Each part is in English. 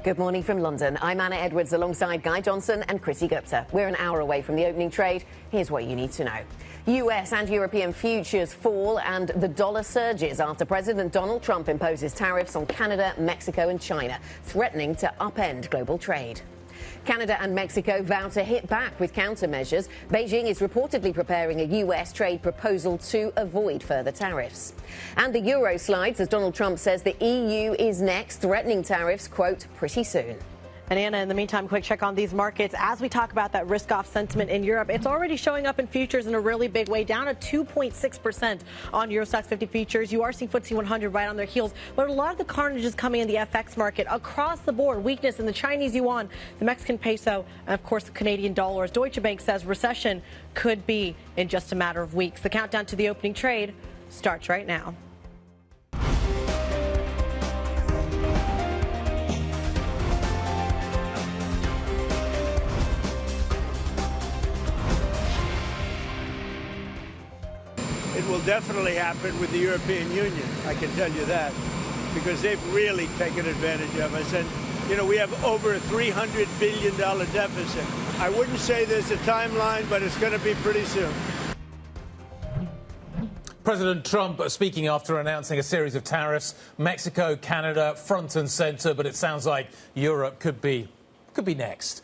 Good morning from London. I'm Anna Edwards alongside Johnson and Kriti Gupta. We're an hour away from the opening trade. Here's what you need to know. US and European futures fall and the dollar surges after President Donald Trump imposes tariffs on Canada, Mexico and China, threatening to upend global trade. Canada and Mexico vow to hit back with countermeasures. Beijing is reportedly preparing a US trade proposal to avoid further tariffs. And the euro slides as Donald Trump says the EU is next, threatening tariffs, quote, pretty soon. And Anna, in the meantime, quick check on these markets. As we talk about that risk-off sentiment in Europe, it's already showing up in futures in a really big way, down at 2.6% on Euro Stoxx 50 futures. You are seeing FTSE 100 right on their heels. But a lot of the carnage is coming in the FX market across the board. Weakness in the Chinese yuan, the Mexican peso, and, of course, the Canadian dollar. As Deutsche Bank says recession could be in just a matter of weeks. The countdown to the opening trade starts right now. It will definitely happen with the European Union, I can tell you that, because they've really taken advantage of us. And, you know, we have over a $300 billion deficit. I wouldn't say there's a timeline, but it's going to be pretty soon. President Trump speaking after announcing a series of tariffs. Mexico, Canada, front and centre, but it sounds like Europe could be next.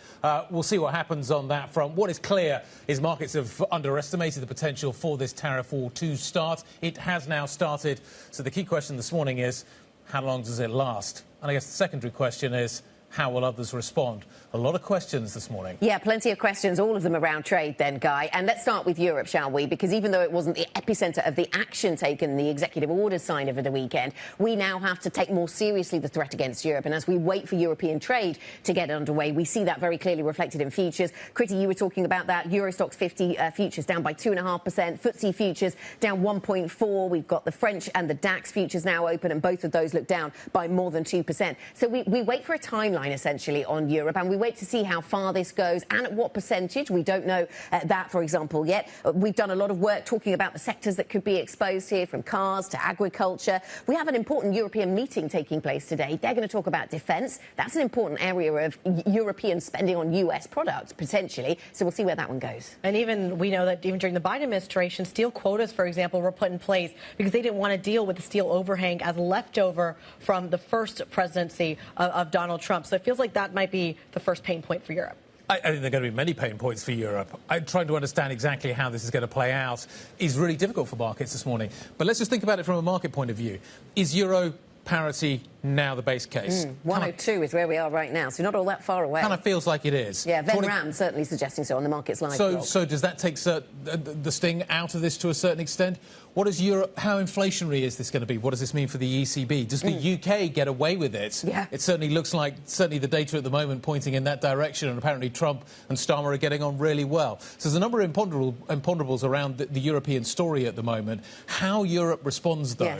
We'll see what happens on that front. What is clear is markets have underestimated the potential for this tariff war to start. It has now started. So the key question this morning is, how long does it last? And I guess the secondary question is, how will others respond? A lot of questions this morning. Yeah, plenty of questions, all of them around trade then, Guy. And let's start with Europe, shall we? Because even though it wasn't the epicentre of the action taken, the executive order sign over the weekend, we now have to take more seriously the threat against Europe. And as we wait for European trade to get underway, we see that very clearly reflected in futures. Kriti, you were talking about that. Euro Stoxx 50 futures down by 2.5%. FTSE futures down 1.4%. We've got the French and the DAX futures now open, and both of those look down by more than 2%. So we wait for a timeline, essentially, on Europe, and we wait to see how far this goes and at what percentage. We don't know that, for example, yet. We've done a lot of work talking about the sectors that could be exposed here, from cars to agriculture. We have an important European meeting taking place today. They're going to talk about defence. That's an important area of European spending on US products, potentially. So we'll see where that one goes. And even we know that even during the Biden administration, steel quotas, for example, were put in place because they didn't want to deal with the steel overhang as leftover from the first presidency of Donald Trump. So it feels like that might be the first pain point for Europe. I think there are going to be many pain points for Europe. Trying to understand exactly how this is going to play out is really difficult for markets this morning. But let's just think about it from a market point of view. Is euro parity now the base case? 102 is where we are right now, so not all that far away. Kind of feels like it is. Yeah, Ben Ram certainly suggesting so on the Markets Live blog. So does that take the sting out of this to a certain extent? What is Europe? How inflationary is this going to be? What does this mean for the ECB? Does the UK get away with it? Yeah. It certainly looks like, the data at the moment pointing in that direction, and apparently Trump and Starmer are getting on really well. So there's a number of imponderables around the European story at the moment. How Europe responds, though,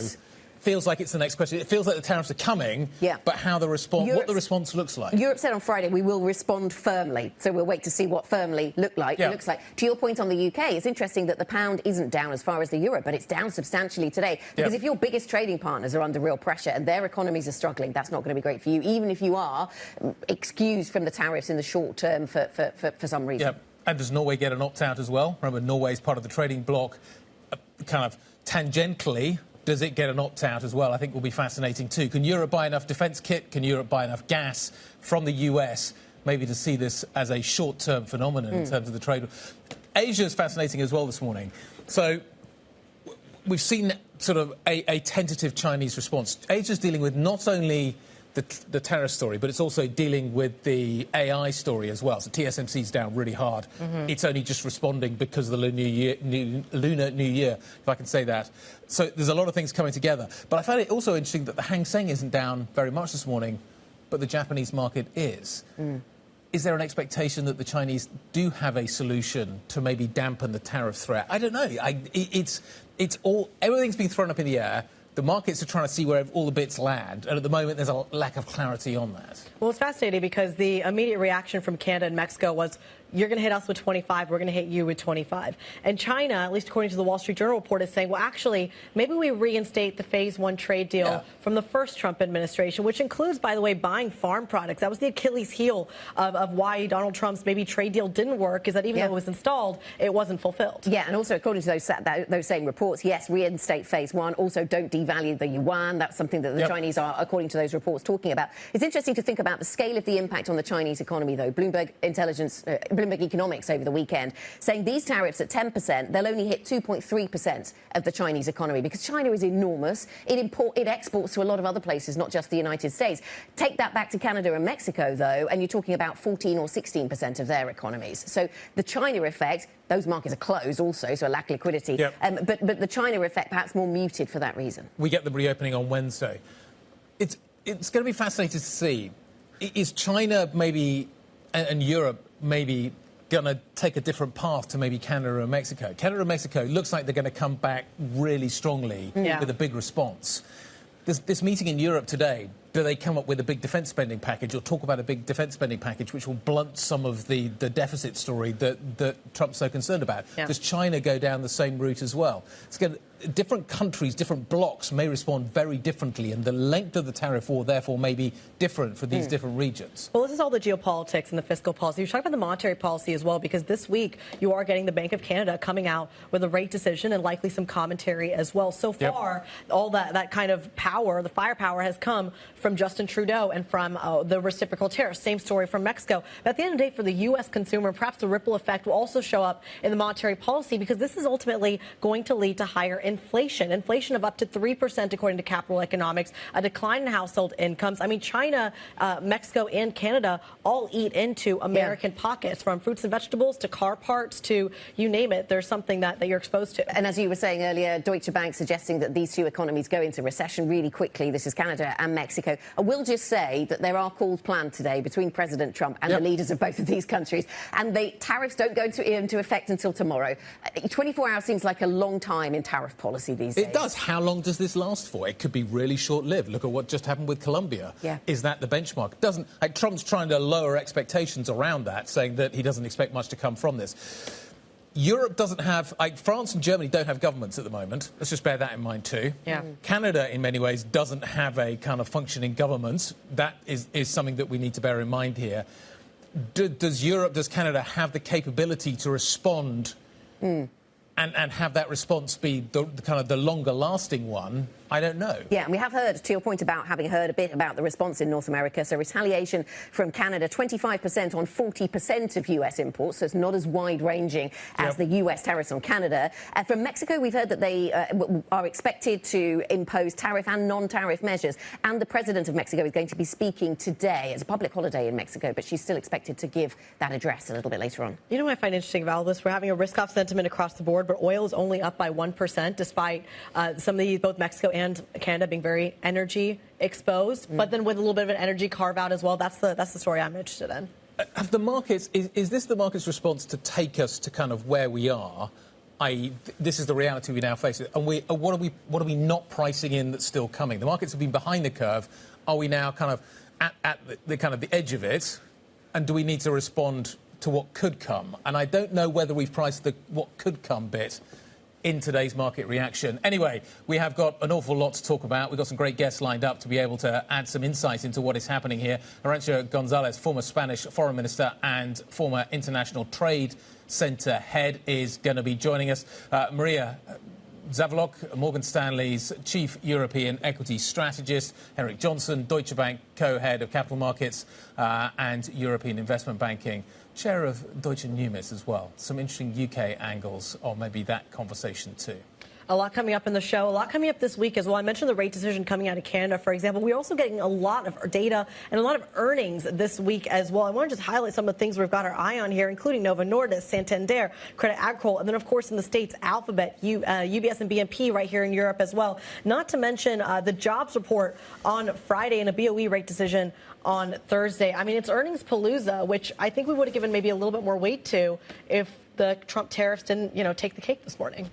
feels like it's the next question. It feels like the tariffs are coming, but how the response, what the response looks like. Europe said on Friday we will respond firmly, so we'll wait to see what firmly looks like. To your point on the UK, it's interesting that the pound isn't down as far as the euro, but it's down substantially today, because if your biggest trading partners are under real pressure and their economies are struggling, that's not going to be great for you, even if you are excused from the tariffs in the short term for some reason. And does Norway get an opt-out as well? Remember, Norway's part of the trading bloc, kind of tangentially. Does it get an opt-out as well? I think will be fascinating too. Can Europe buy enough defence kit? Can Europe buy enough gas from the US, maybe to see this as a short-term phenomenon in terms of the trade? Asia is fascinating as well this morning. So we've seen sort of a tentative Chinese response. Asia's dealing with not only the tariff story, but it's also dealing with the AI story as well. So TSMC's down really hard. It's only just responding because of the Lunar New Year, if I can say that. So there's a lot of things coming together. But I found it also interesting that the Hang Seng isn't down very much this morning, but the Japanese market is. Is there an expectation that the Chinese do have a solution to maybe dampen the tariff threat? I don't know. Everything's been thrown up in the air. The markets are trying to see where all the bits land, and at the moment there's a lack of clarity on that. Well, it's fascinating because the immediate reaction from Canada and Mexico was you're going to hit us with 25, we're going to hit you with 25. And China, at least according to the Wall Street Journal report, is saying, well, actually, maybe we reinstate the phase 1 trade deal from the first Trump administration, which includes, by the way, buying farm products. That was the Achilles heel of why Donald Trump's maybe trade deal didn't work, is that even though it was installed, it wasn't fulfilled. Yeah, and also according to those same reports, yes, reinstate phase 1. Also, don't devalue the yuan. That's something that the Chinese are, according to those reports, talking about. It's interesting to think about the scale of the impact on the Chinese economy, though. Bloomberg Economics over the weekend saying these tariffs at 10%, they'll only hit 2.3% of the Chinese economy because China is enormous. It exports to a lot of other places, not just the United States. Take that back to Canada and Mexico, though, and you're talking about 14 or 16% of their economies. So the China effect, those markets are closed also, so a lack of liquidity. But the China effect perhaps more muted for that reason. We get the reopening on Wednesday. It's going to be fascinating to see. Is China maybe and Europe maybe going to take a different path to maybe Canada and Mexico? Canada and Mexico looks like they're going to come back really strongly with a big response. This meeting in Europe today, do they come up with a big defence spending package or talk about a big defence spending package which will blunt some of the deficit story that Trump's so concerned about? Does China go down the same route as well? Different countries, different blocs may respond very differently, and the length of the tariff war, therefore, may be different for these different regions. Well, this is all the geopolitics and the fiscal policy. You're talking about the monetary policy as well, because this week you are getting the Bank of Canada coming out with a rate decision and likely some commentary as well. So far, all that kind of power, the firepower, has come from Justin Trudeau and from the reciprocal tariffs. Same story from Mexico. But at the end of the day, for the U.S. consumer, perhaps the ripple effect will also show up in the monetary policy, because this is ultimately going to lead to higher inflation of up to 3% according to Capital Economics, a decline in household incomes. I mean, China, Mexico, and Canada all eat into American pockets, from fruits and vegetables to car parts to you name it. There's something that you're exposed to. And as you were saying earlier, Deutsche Bank suggesting that these two economies go into recession really quickly. This is Canada and Mexico. I will just say that there are calls planned today between President Trump and the leaders of both of these countries, and the tariffs don't go into effect until tomorrow. 24 hours seems like a long time in tariff policy these days. It does. How long does this last for? It could be really short-lived. Look at what just happened with Colombia. Is that the benchmark? Trump's trying to lower expectations around that, saying that he doesn't expect much to come from this. Europe doesn't have... France and Germany don't have governments at the moment. Let's just bear that in mind too. Canada, in many ways, doesn't have a kind of functioning government. That is something that we need to bear in mind here. Does Canada have the capability to respond and have that response be the kind of the longer-lasting one? I don't know. Yeah, and we have heard, to your point about having heard a bit about the response in North America, so retaliation from Canada, 25% on 40% of US imports, so it's not as wide-ranging as the US tariffs on Canada. From Mexico, we've heard that they are expected to impose tariff and non-tariff measures, and the president of Mexico is going to be speaking today. It's a public holiday in Mexico, but she's still expected to give that address a little bit later on. You know what I find interesting about all this? We're having a risk-off sentiment across the board, but oil is only up by 1%, despite some of these, both Mexico and Canada, being very energy exposed, but then with a little bit of an energy carve out as well. That's the story I'm interested in. Have the markets, is this the market's response to take us to kind of where we are? I.e., this is the reality we now face. And what are we not pricing in that's still coming? The markets have been behind the curve. Are we now kind of at the edge of it? And do we need to respond to what could come? And I don't know whether we've priced the what could come bit in today's market reaction. Anyway, we have got an awful lot to talk about. We've got some great guests lined up to be able to add some insight into what is happening here. Arantxa Gonzalez, former Spanish foreign minister and former International Trade Center head, is going to be joining us. Maria Zavalok, Morgan Stanley's chief European equity strategist. Henrik Johnson, Deutsche Bank co-head of capital markets and European investment banking. Chair of Deutsche Numis as well. Some interesting UK angles on maybe that conversation too. A lot coming up in the show, a lot coming up this week as well. I mentioned the rate decision coming out of Canada, for example. We're also getting a lot of data and a lot of earnings this week as well. I want to just highlight some of the things we've got our eye on here, including Novo Nordisk, Santander, Credit Agricole, and then, of course, in the States, Alphabet, UBS and BNP right here in Europe as well. Not to mention the jobs report on Friday and a BOE rate decision on Thursday. I mean, it's earnings palooza, which I think we would have given maybe a little bit more weight to if the Trump tariffs didn't, take the cake this morning.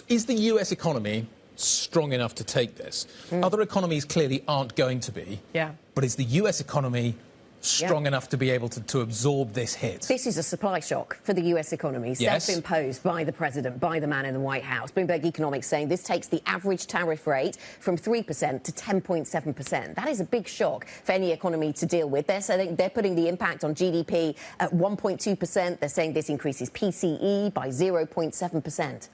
Is the US economy strong enough to take this? Other economies clearly aren't going to be. Yeah. But is the US economy strong enough to be able to absorb this hit? This is a supply shock for the US economy, Yes. self-imposed by the president, by the man in the White House. Bloomberg Economics saying this takes the average tariff rate from 3% to 10.7%. That is a big shock for any economy to deal with. They're saying they're putting the impact on GDP at 1.2%. They're saying this increases PCE by 0.7%.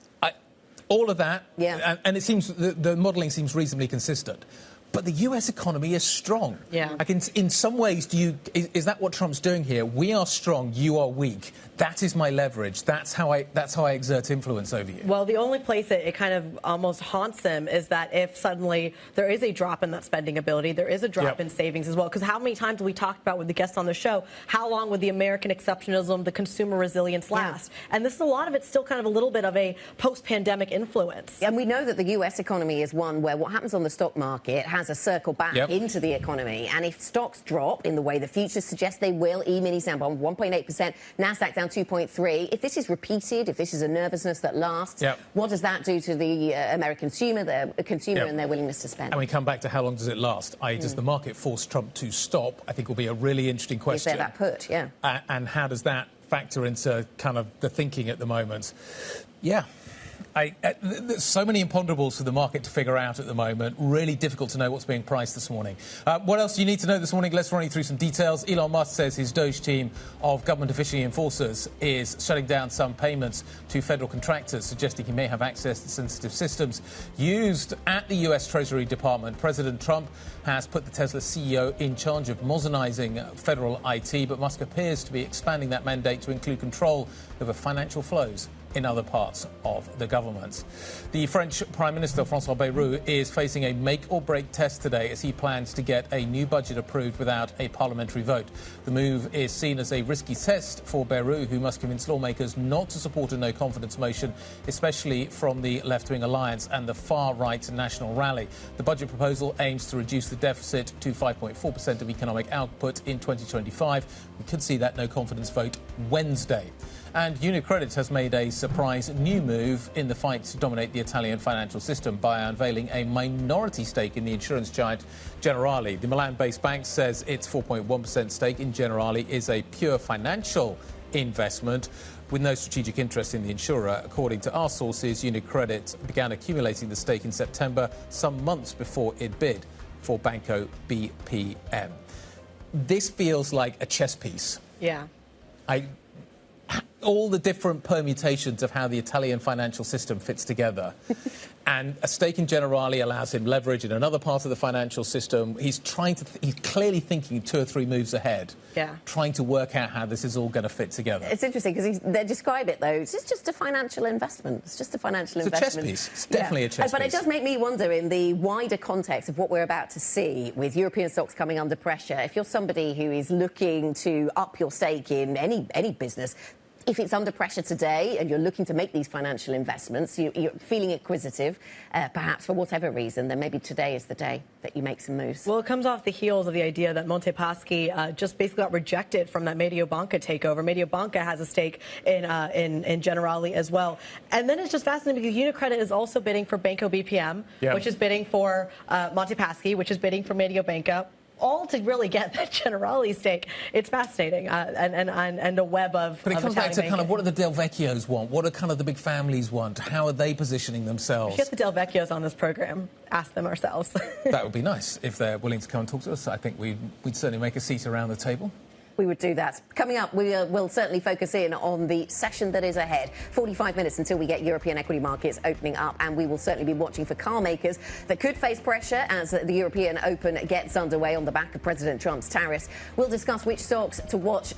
All of that, yeah. And it seems the modelling seems reasonably consistent. But the US economy is strong. Yeah. Like in some ways, is that what Trump's doing here? We are strong, you are weak. That is my leverage. That's how I exert influence over you. Well, the only place that it kind of almost haunts him is that if suddenly there is a drop in that spending ability, there is a drop in savings as well. Because how many times have we talked about with the guests on the show, how long would the American exceptionalism, the consumer resilience last? And this is a lot of it's still kind of a little bit of a post-pandemic influence. And we know that the US economy is one where what happens on the stock market has a circle back into the economy. And if stocks drop in the way the futures suggest they will, E-mini's down by 1.8%, NASDAQ down 2.3%. If this is repeated, if this is a nervousness that lasts, what does that do to the American consumer, and their willingness to spend? And we come back to how long does it last? Does the market force Trump to stop? I think will be a really interesting question. Is there that put, and how does that factor into kind of the thinking at the moment? There's so many imponderables for the market to figure out at the moment. Really difficult to know what's being priced this morning. What else do you need to know this morning? Let's run you through some details. Elon Musk says his DOGE team of government official enforcers is shutting down some payments to federal contractors, suggesting he may have access to sensitive systems used at the US Treasury Department. President Trump has put the Tesla CEO in charge of modernizing federal IT, but Musk appears to be expanding that mandate to include control over financial flows in other parts of the government. The French Prime Minister, François Bayrou, is facing a make-or-break test today as he plans to get a new budget approved without a parliamentary vote. The move is seen as a risky test for Bayrou, who must convince lawmakers not to support a no-confidence motion, especially from the left-wing alliance and the far-right National Rally. The budget proposal aims to reduce the deficit to 5.4% of economic output in 2025. We could see that no-confidence vote Wednesday. And UniCredit has made a surprise new move in the fight to dominate the Italian financial system by unveiling a minority stake in the insurance giant Generali. The Milan-based bank says its 4.1% stake in Generali is a pure financial investment with no strategic interest in the insurer. According to our sources, UniCredit began accumulating the stake in September, some months before it bid for Banco BPM. This feels like a chess piece. Yeah. All the different permutations of how the Italian financial system fits together. And a stake in Generali allows him leverage in another part of the financial system. He's clearly thinking 2 or 3 moves ahead, trying to work out how this is all going to fit together. It's interesting because they describe it, though, it's just a financial investment. It's just a financial investment. It's a chess piece. It's definitely a chess piece. But it does make me wonder, in the wider context of what we're about to see with European stocks coming under pressure, if you're somebody who is looking to up your stake in any business, if it's under pressure today and you're looking to make these financial investments, you're feeling acquisitive, perhaps for whatever reason, then maybe today is the day that you make some moves. Well, it comes off the heels of the idea that Monte Paschi just basically got rejected from that Mediobanca takeover. Mediobanca has a stake in Generali as well. And then it's just fascinating because UniCredit is also bidding for Banco BPM, which is bidding for Monte Paschi, which is bidding for Mediobanca. All to really get that Generali stake. It's fascinating, and a web of. But it comes back to kind of what do the Del Vecchios want? What do kind of the big families want? How are they positioning themselves? We get the Del Vecchios on this program. Ask them ourselves. That would be nice if they're willing to come and talk to us. I think we'd certainly make a seat around the table. We would do that. Coming up, we will certainly focus in on the session that is ahead. 45 minutes until we get European equity markets opening up, and we will certainly be watching for car makers that could face pressure as the European Open gets underway on the back of President Trump's tariffs. We'll discuss which stocks to watch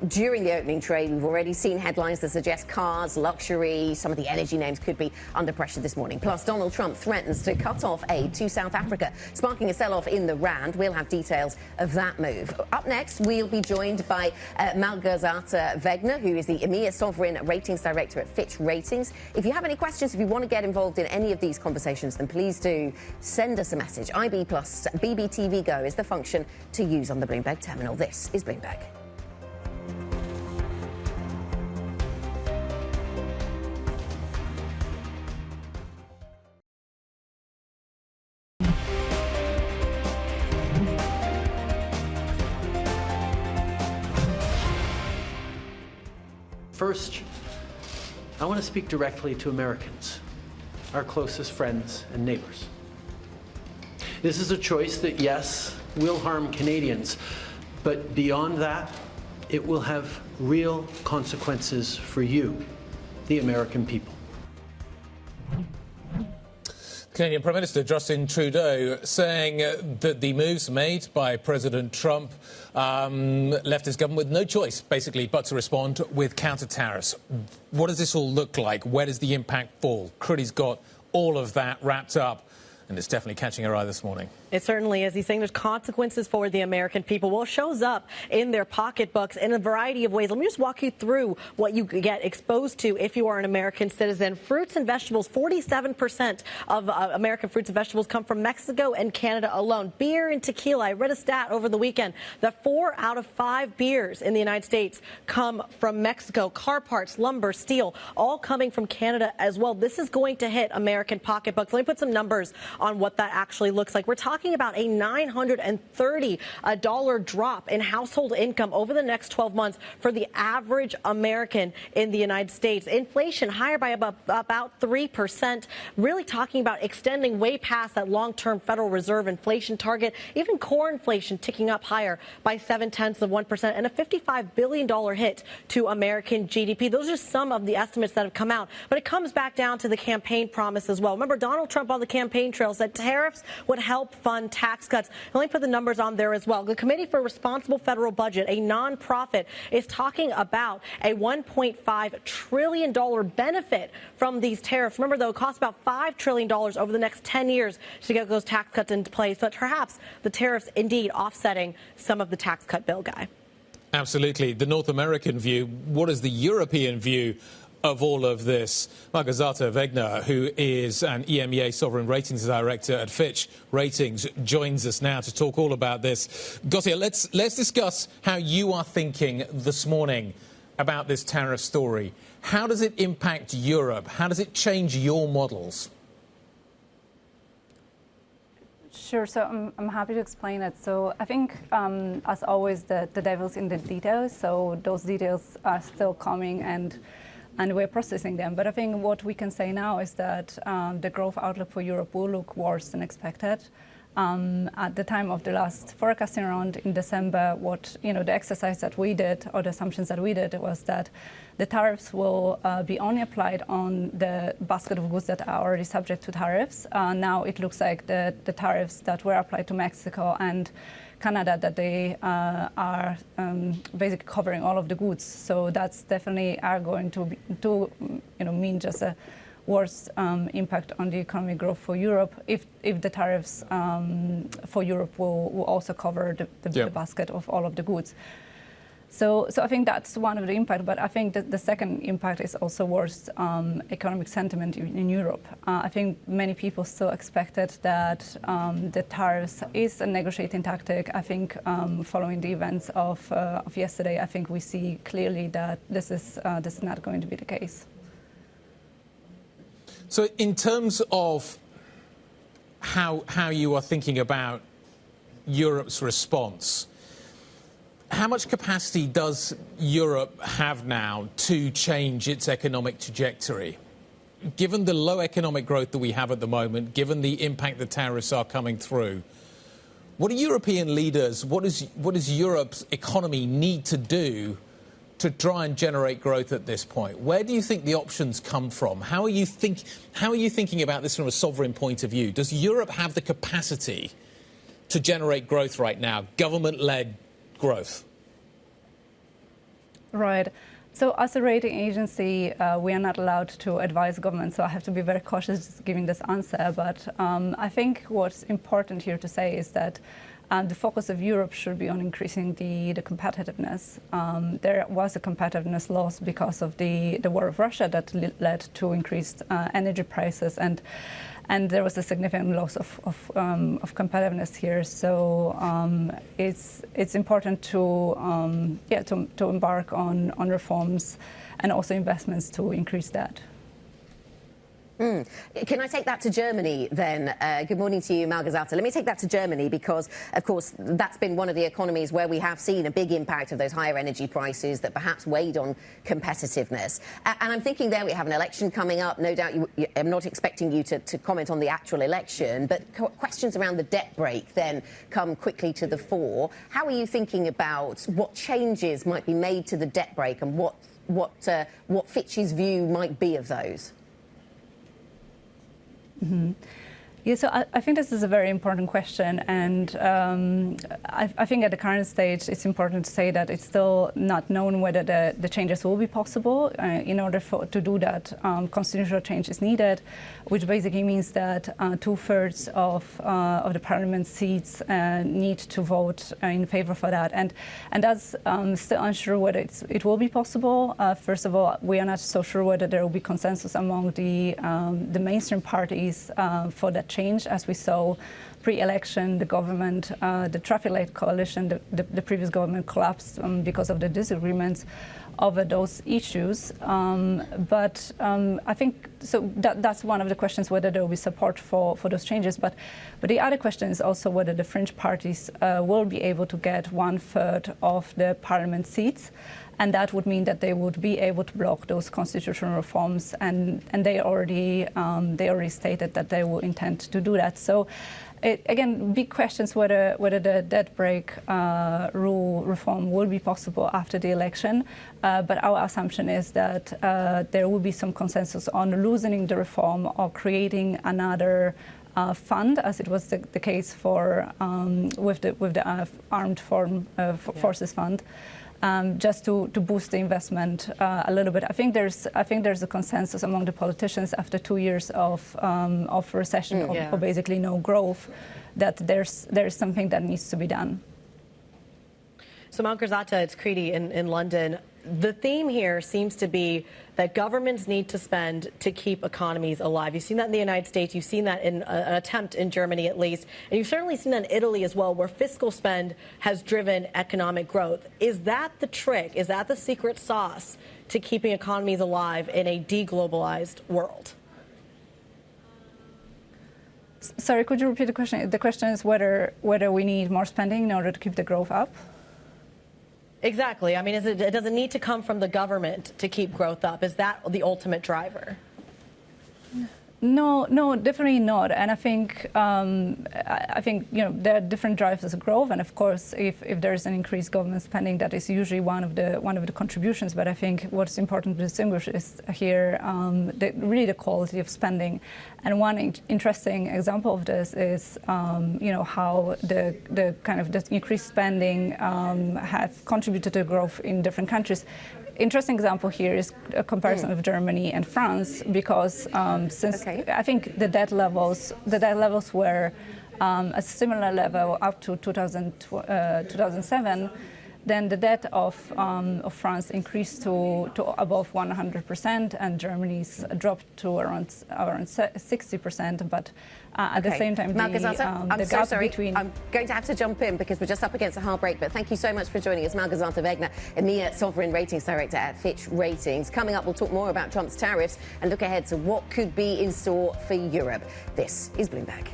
during the opening trade. We've already seen headlines that suggest cars, luxury, some of the energy names could be under pressure this morning. Plus, Donald Trump threatens to cut off aid to South Africa, sparking a sell-off in the rand. We'll have details of that move. Up next, we'll be joined by Malgorzata Wegner, who is the EMEA Sovereign Ratings Director at Fitch Ratings. If you have any questions, if you want to get involved in any of these conversations, then please do send us a message. IB plus BBTV Go is the function to use on the Bloomberg terminal. This is Bloomberg. First, I want to speak directly to Americans, our closest friends and neighbors. This is a choice that, yes, will harm Canadians, but beyond that, it will have real consequences for you, the American people. Canadian Prime Minister Justin Trudeau saying that the moves made by President Trump left his government with no choice, basically, but to respond with counter-tariffs. What does this all look like? Where does the impact fall? Kriti's got all of that wrapped up, and it's definitely catching our eye this morning. It certainly is. He's saying there's consequences for the American people. Well, it shows up in their pocketbooks in a variety of ways. Let me just walk you through what you get exposed to if you are an American citizen. Fruits and vegetables, 47% of American fruits and vegetables come from Mexico and Canada alone. Beer and tequila. I read a stat over the weekend that 4 out of 5 beers in the United States come from Mexico. Car parts, lumber, steel, all coming from Canada as well. This is going to hit American pocketbooks. Let me put some numbers on what that actually looks like. We're talking about a $930 drop in household income over the next 12 months for the average American in the United States. Inflation higher by about 3%, really talking about extending way past that long-term Federal Reserve inflation target. Even core inflation ticking up higher by 0.7%, and a $55 billion hit to American GDP. Those are some of the estimates that have come out, but it comes back down to the campaign promise as well. Remember, Donald Trump on the campaign trail said tariffs would help fund tax cuts. Let me put the numbers on there as well. The Committee for Responsible Federal Budget, a nonprofit, is talking about a $1.5 trillion benefit from these tariffs. Remember, though, it costs about $5 trillion over the next 10 years to get those tax cuts into place. But perhaps the tariffs indeed offsetting some of the tax cut bill, Guy. Absolutely. The North American view. What is the European view of all of this? Margazata Wegner, who is an EMEA Sovereign Ratings Director at Fitch Ratings, joins us now to talk all about this. Gosia, let's discuss how you are thinking this morning about this tariff story. How does it impact Europe? How does it change your models? Sure. So I'm happy to explain it. So I think, as always, the devil's in the details. So those details are still coming, and we're processing them. But I think what we can say now is that the growth outlook for Europe will look worse than expected. At the time of the last forecasting round in December, the exercise that we did, or the assumptions that we did, was that the tariffs will be only applied on the basket of goods that are already subject to tariffs. Now it looks like the tariffs that were applied to Mexico and Canada, that they are basically covering all of the goods. So that's definitely are going to mean just a worse impact on the economic growth for Europe if the tariffs for Europe will also cover the basket of all of the goods. So I think that's one of the impacts, but I think that the second impact is also worse economic sentiment in Europe. I think many people still expected that the tariffs is a negotiating tactic. I think following the events of yesterday, I think we see clearly that this is not going to be the case. So in terms of how you are thinking about Europe's response, how much capacity does Europe have now to change its economic trajectory? Given the low economic growth that we have at the moment, given the impact the tariffs are coming through, what do European leaders, what does Europe's economy need to do to try and generate growth at this point? Where do you think the options come from? How are you thinking about this from a sovereign point of view? Does Europe have the capacity to generate growth right now, government-led growth? Right. So as a rating agency, we are not allowed to advise government, so I have to be very cautious giving this answer. But I think what's important here to say is that the focus of Europe should be on increasing the competitiveness. There was a competitiveness loss because of the war of Russia that led to increased energy prices, and there was a significant loss of competitiveness here. So it's important to embark on reforms and also investments to increase that. Can I take that to Germany then? Good morning to you, Malgorzata. Let me take that to Germany because, of course, that's been one of the economies where we have seen a big impact of those higher energy prices that perhaps weighed on competitiveness. And I'm thinking there we have an election coming up. No doubt I'm not expecting you to comment on the actual election, but questions around the debt brake then come quickly to the fore. How are you thinking about what changes might be made to the debt brake and what Fitch's view might be of those? Yeah, so I think this is a very important question, and I think at the current stage it's important to say that it's still not known whether the changes will be possible. In order to do that, constitutional change is needed, which basically means that 2/3 of the parliament seats need to vote in favor for that, and that's still unsure whether it will be possible. First of all, we are not so sure whether there will be consensus among the mainstream parties for that change. As we saw pre-election, the government, the traffic light coalition, the previous government collapsed because of the disagreements over those issues. But I think so that's one of the questions, whether there will be support for those changes. But the other question is also whether the fringe parties will be able to get 1/3 of the parliament seats. And that would mean that they would be able to block those constitutional reforms, and they already stated that they will intend to do that. So, again, big questions whether the debt brake rule reform will be possible after the election. But our assumption is that there will be some consensus on loosening the reform or creating another fund, as it was the case for with the Armed Forces Fund. Just to boost the investment a little bit. I think there's a consensus among the politicians after 2 years of recession or basically no growth, that there's something that needs to be done. So Malgorzata, it's Kriti in London. The theme here seems to be that governments need to spend to keep economies alive. You've seen that in the United States. You've seen that in an attempt in Germany, at least. And you've certainly seen that in Italy as well, where fiscal spend has driven economic growth. Is that the trick? Is that the secret sauce to keeping economies alive in a deglobalized world? Sorry, could you repeat the question? The question is whether we need more spending in order to keep the growth up? Exactly. I mean, does it need to come from the government to keep growth up? Is that the ultimate driver? No, definitely not. And I think there are different drivers of growth. And of course, if there is an increased government spending, that is usually one of the contributions. But I think what's important to distinguish is here really the quality of spending. And one interesting example of this is how the kind of the increased spending have contributed to growth in different countries. Interesting example here is a comparison of Germany and France, because since I think the debt levels were a similar level up to 2007. Then the debt of France increased to above 100%, and Germany's dropped to around 60%. But at the same time, I'm the so gap sorry. between... I'm going to have to jump in because we're just up against a hard break. But thank you so much for joining us, Malgorzata Wegner, EMEA Sovereign Ratings Director at Fitch Ratings. Coming up, we'll talk more about Trump's tariffs and look ahead to what could be in store for Europe. This is Bloomberg.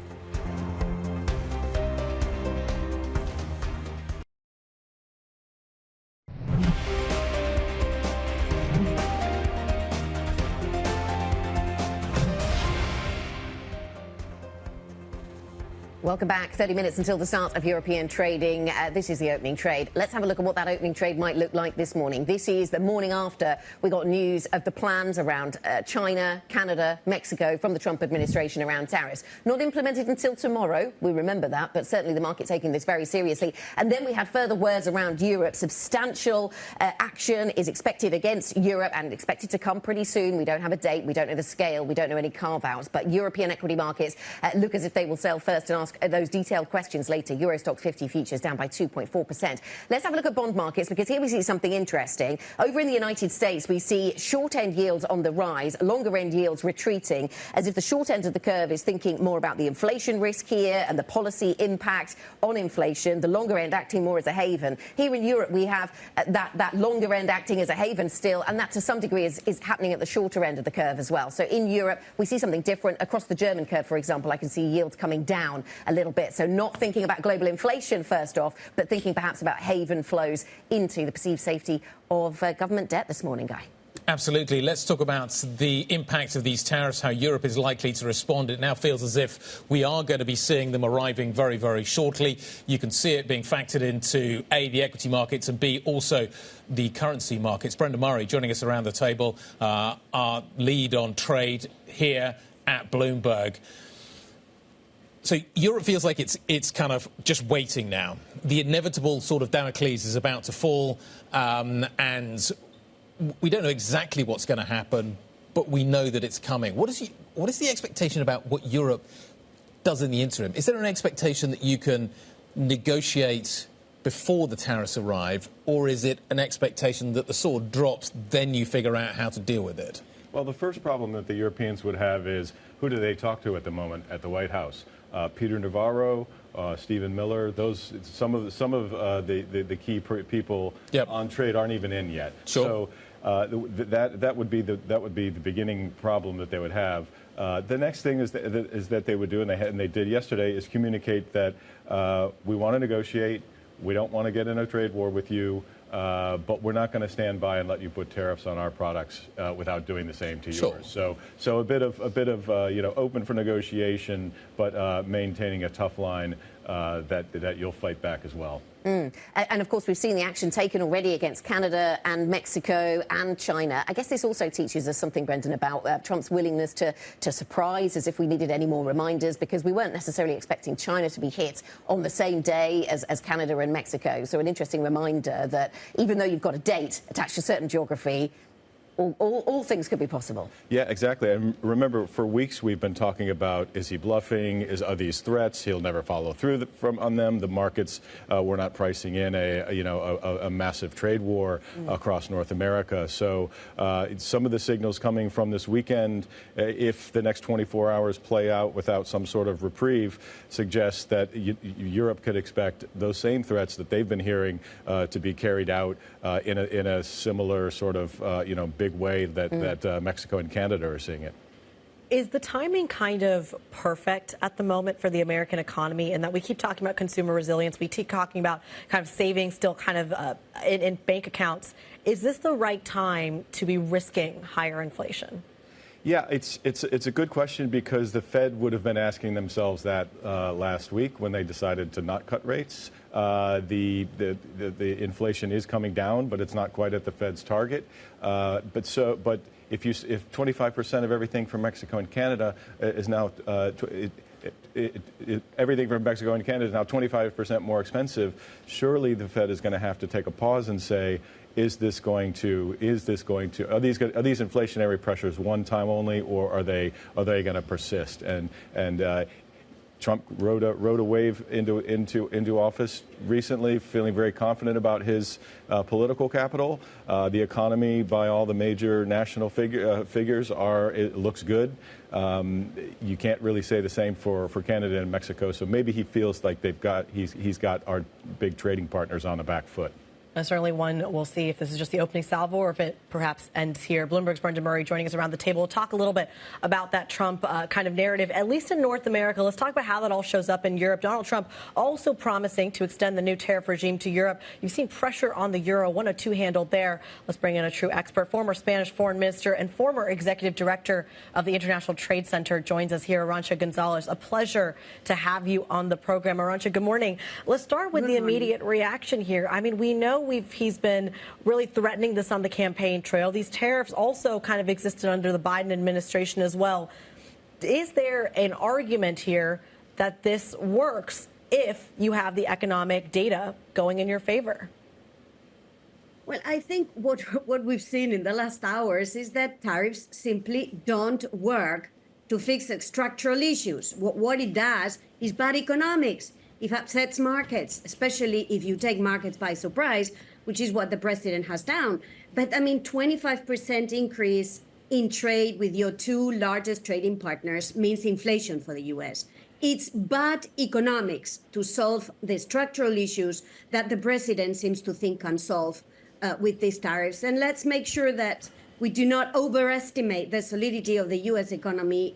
Welcome back. 30 minutes until the start of European trading. This is the opening trade. Let's have a look at what that opening trade might look like this morning. This is the morning after we got news of the plans around China, Canada, Mexico from the Trump administration around tariffs. Not implemented until tomorrow. We remember that, but certainly the market taking this very seriously. And then we had further words around Europe. Substantial action is expected against Europe and expected to come pretty soon. We don't have a date. We don't know the scale. We don't know any carve-outs. But European equity markets look as if they will sell first and ask ask those detailed questions later. Euro Stoxx 50 futures down by 2.4%. Let's have a look at bond markets, because here we see something interesting. Over in the United States, we see short-end yields on the rise, longer-end yields retreating, as if the short end of the curve is thinking more about the inflation risk here and the policy impact on inflation, the longer end acting more as a haven. Here in Europe, we have that longer end acting as a haven still, and that to some degree is happening at the shorter end of the curve as well. So in Europe, we see something different. Across the German curve, for example, I can see yields coming down a little bit. So not thinking about global inflation first off, but thinking perhaps about haven flows into the perceived safety of government debt this morning, Guy. Absolutely. Let's talk about the impact of these tariffs, how Europe is likely to respond. It now feels as if we are going to be seeing them arriving very, very shortly. You can see it being factored into, A, the equity markets, and B, also the currency markets. Brenda Murray joining us around the table, our lead on trade here at Bloomberg. So Europe feels like it's kind of just waiting now. The inevitable sort of Damocles is about to fall, and we don't know exactly what's going to happen, but we know that it's coming. What is the expectation about what Europe does in the interim? Is there an expectation that you can negotiate before the tariffs arrive, or is it an expectation that the sword drops, then you figure out how to deal with it? Well, the first problem that the Europeans would have is, who do they talk to at the moment at the White House? Peter Navarro, Stephen Miller, some of the key people on trade aren't even in yet. Sure. So that would be the beginning problem that they would have. The next thing is that they would do, and they did yesterday, is communicate that we want to negotiate. We don't want to get in a trade war with you. But we're not going to stand by and let you put tariffs on our products without doing the same to yours. So a bit of open for negotiation, but maintaining a tough line that you'll fight back as well. And of course, we've seen the action taken already against Canada and Mexico and China. I guess this also teaches us something, Brendan, about Trump's willingness to surprise, as if we needed any more reminders, because we weren't necessarily expecting China to be hit on the same day as Canada and Mexico. So an interesting reminder that even though you've got a date attached to a certain geography, all things could be possible. Yeah, exactly. And remember, for weeks we've been talking about, is he bluffing? Are these threats? He'll never follow through on them. The markets were not pricing in a massive trade war across North America. So some of the signals coming from this weekend, if the next 24 hours play out without some sort of reprieve, suggests that Europe could expect those same threats that they've been hearing to be carried out in a similar sort of big way that Mexico and Canada are seeing it. Is the timing kind of perfect at the moment for the American economy, in that we keep talking about consumer resilience, we keep talking about kind of savings still kind of in bank accounts? Is this the right time to be risking higher inflation? Yeah, it's a good question, because the Fed would have been asking themselves that last week when they decided to not cut rates. The inflation is coming down, but it's not quite at the Fed's target. But if 25% of everything from Mexico and Canada is now everything from Mexico and Canada is now 25% more expensive, surely the Fed is going to have to take a pause and say, are these inflationary pressures one time only, or are they going to persist? And Trump rode a wave into office recently, feeling very confident about his political capital. The economy, by all the major national figures, it looks good. You can't really say the same for Canada and Mexico. So maybe he feels like he's got our big trading partners on the back foot. Certainly one, we'll see if this is just the opening salvo or if it perhaps ends here. Bloomberg's Brenda Murray joining us around the table. We'll talk a little bit about that Trump kind of narrative, at least in North America. Let's talk about how that all shows up in Europe. Donald Trump also promising to extend the new tariff regime to Europe. You've seen pressure on the euro, 102 handle there. Let's bring in a true expert. Former Spanish foreign minister and former executive director of the International Trade Center joins us here, Arantxa Gonzalez. A pleasure to have you on the program. Arantxa, good morning. Let's start with the immediate reaction here. I mean, we know he's been really threatening this on the campaign trail. These tariffs also kind of existed under the Biden administration as well. Is there an argument here that this works if you have the economic data going in your favor? Well, I think what we've seen in the last hours is that tariffs simply don't work to fix structural issues. What it does is bad economics. It upsets markets, especially if you take markets by surprise, which is what the president has done. But I mean, 25% increase in trade with your two largest trading partners means inflation for the US. It's bad economics to solve the structural issues that the president seems to think can solve with these tariffs. And let's make sure that we do not overestimate the solidity of the US economy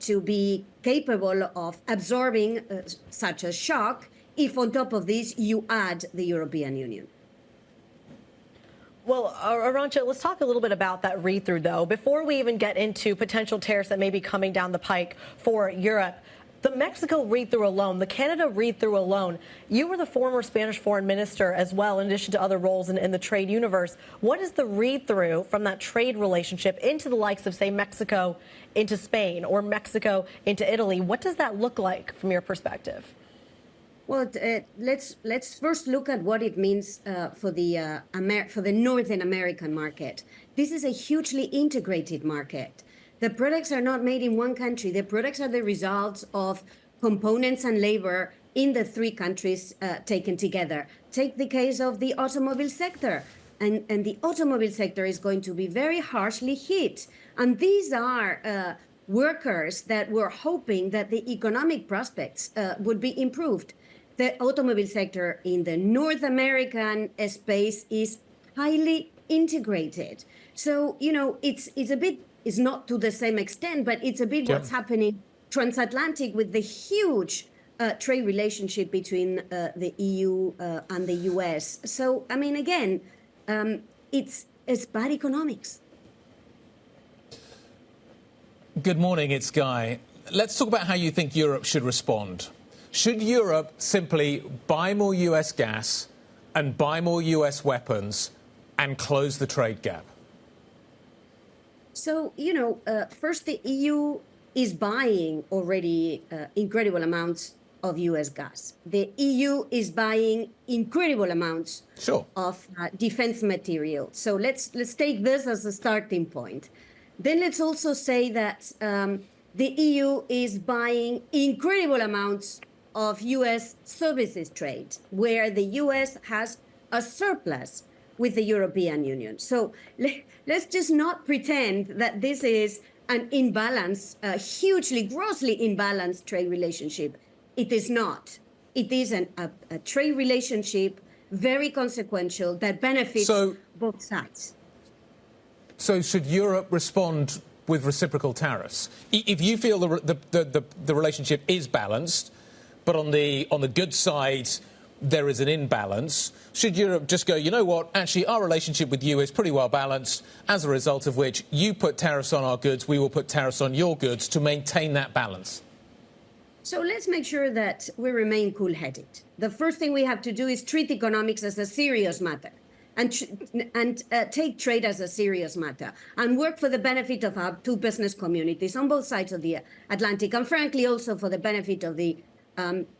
to be capable of absorbing such a shock if on top of this you add the European Union. Well, Arantxa, let's talk a little bit about that read-through, though. Before we even get into potential tariffs that may be coming down the pike for Europe, the Mexico read-through alone, the Canada read-through alone, you were the former Spanish foreign minister as well, in addition to other roles in the trade universe. What is the read-through from that trade relationship into the likes of, say, Mexico into Spain or Mexico into Italy? What does that look like from your perspective? Well, let's first look at what it means for the Northern American market. This is a hugely integrated market. The products are not made in one country. The products are the results of components and labor in the three countries taken together. Take the case of the automobile sector. And the automobile sector is going to be very harshly hit. And these are workers that were hoping that the economic prospects would be improved. The automobile sector in the North American space is highly integrated. So, you know, it's not to the same extent, but it's a bit what's happening transatlantic with the huge trade relationship between the EU and the US. So, I mean, again, it's bad economics. Good morning, it's Guy. Let's talk about how you think Europe should respond. Should Europe simply buy more US gas and buy more US weapons and close the trade gap? So, you know, first, the EU is buying already incredible amounts of US gas. The EU is buying incredible amounts of defense material. So let's take this as a starting point. Then let's also say that the EU is buying incredible amounts of US services trade, where the US has a surplus with the European Union. So let's just not pretend that this is an imbalanced, hugely, grossly imbalanced trade relationship. It is not. It is a trade relationship, very consequential, that benefits both sides. So should Europe respond with reciprocal tariffs? If you feel the relationship is balanced, but on the good side, there is an imbalance, should Europe just go, you know what, actually our relationship with you is pretty well balanced, as a result of which you put tariffs on our goods, we will put tariffs on your goods to maintain that balance? So let's make sure that we remain cool-headed. The first thing we have to do is treat economics as a serious matter and take trade as a serious matter and work for the benefit of our two business communities on both sides of the Atlantic, and frankly also for the benefit of the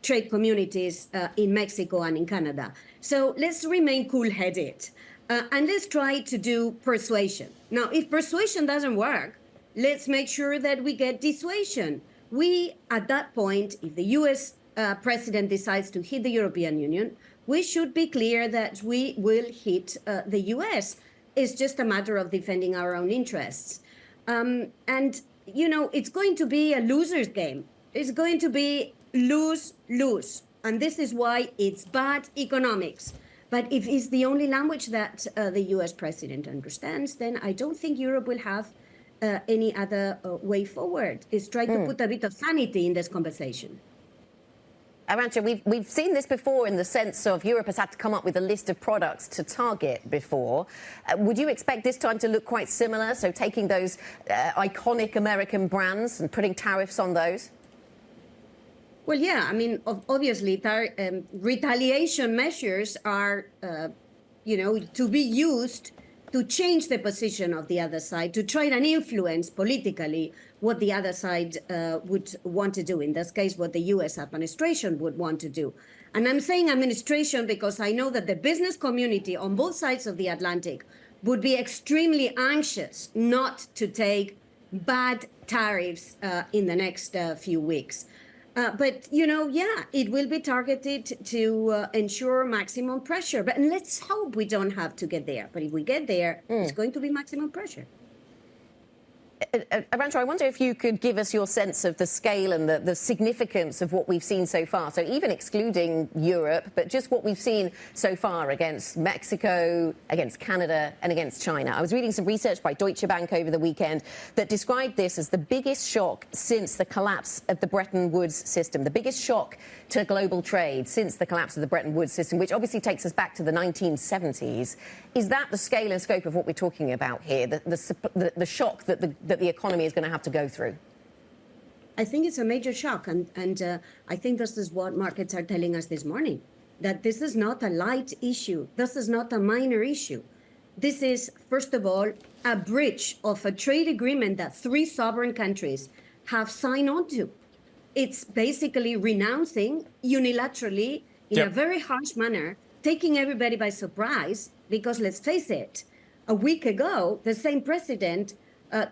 trade communities in Mexico and in Canada. So let's remain cool-headed and let's try to do persuasion. Now, if persuasion doesn't work, let's make sure that we get dissuasion. We, at that point, if the US president decides to hit the European Union, we should be clear that we will hit the US. It's just a matter of defending our own interests. And, you know, it's going to be a loser's game. It's going to be lose-lose. And this is why it's bad economics. But if it's the only language that the US president understands, then I don't think Europe will have any other way forward. Is try to put a bit of sanity in this conversation. Arantxa, we've seen this before in the sense of Europe has had to come up with a list of products to target before. Would you expect this time to look quite similar? So taking those iconic American brands and putting tariffs on those? Well, yeah, I mean, obviously, retaliation measures are, you know, to be used to change the position of the other side, to try and influence politically what the other side would want to do. In this case, what the US administration would want to do. And I'm saying administration because I know that the business community on both sides of the Atlantic would be extremely anxious not to take bad tariffs in the next few weeks. But, it will be targeted to ensure maximum pressure. But let's hope we don't have to get there. But if we get there, it's going to be maximum pressure. Arantxa, I wonder if you could give us your sense of the scale and the significance of what we've seen so far. So even excluding Europe, but just what we've seen so far against Mexico, against Canada and against China. I was reading some research by Deutsche Bank over the weekend that described this as the biggest shock since the collapse of the Bretton Woods system, the biggest shock to global trade since the collapse of the Bretton Woods system, which obviously takes us back to the 1970s. Is that the scale and scope of what we're talking about here, the shock that the economy is going to have to go through? I think it's a major shock, and I think this is what markets are telling us this morning, that this is not a light issue. This is not a minor issue. This is, first of all, a breach of a trade agreement that 3 sovereign countries have signed on to. It's basically renouncing unilaterally in a very harsh manner, taking everybody by surprise, because let's face it, a week ago, the same president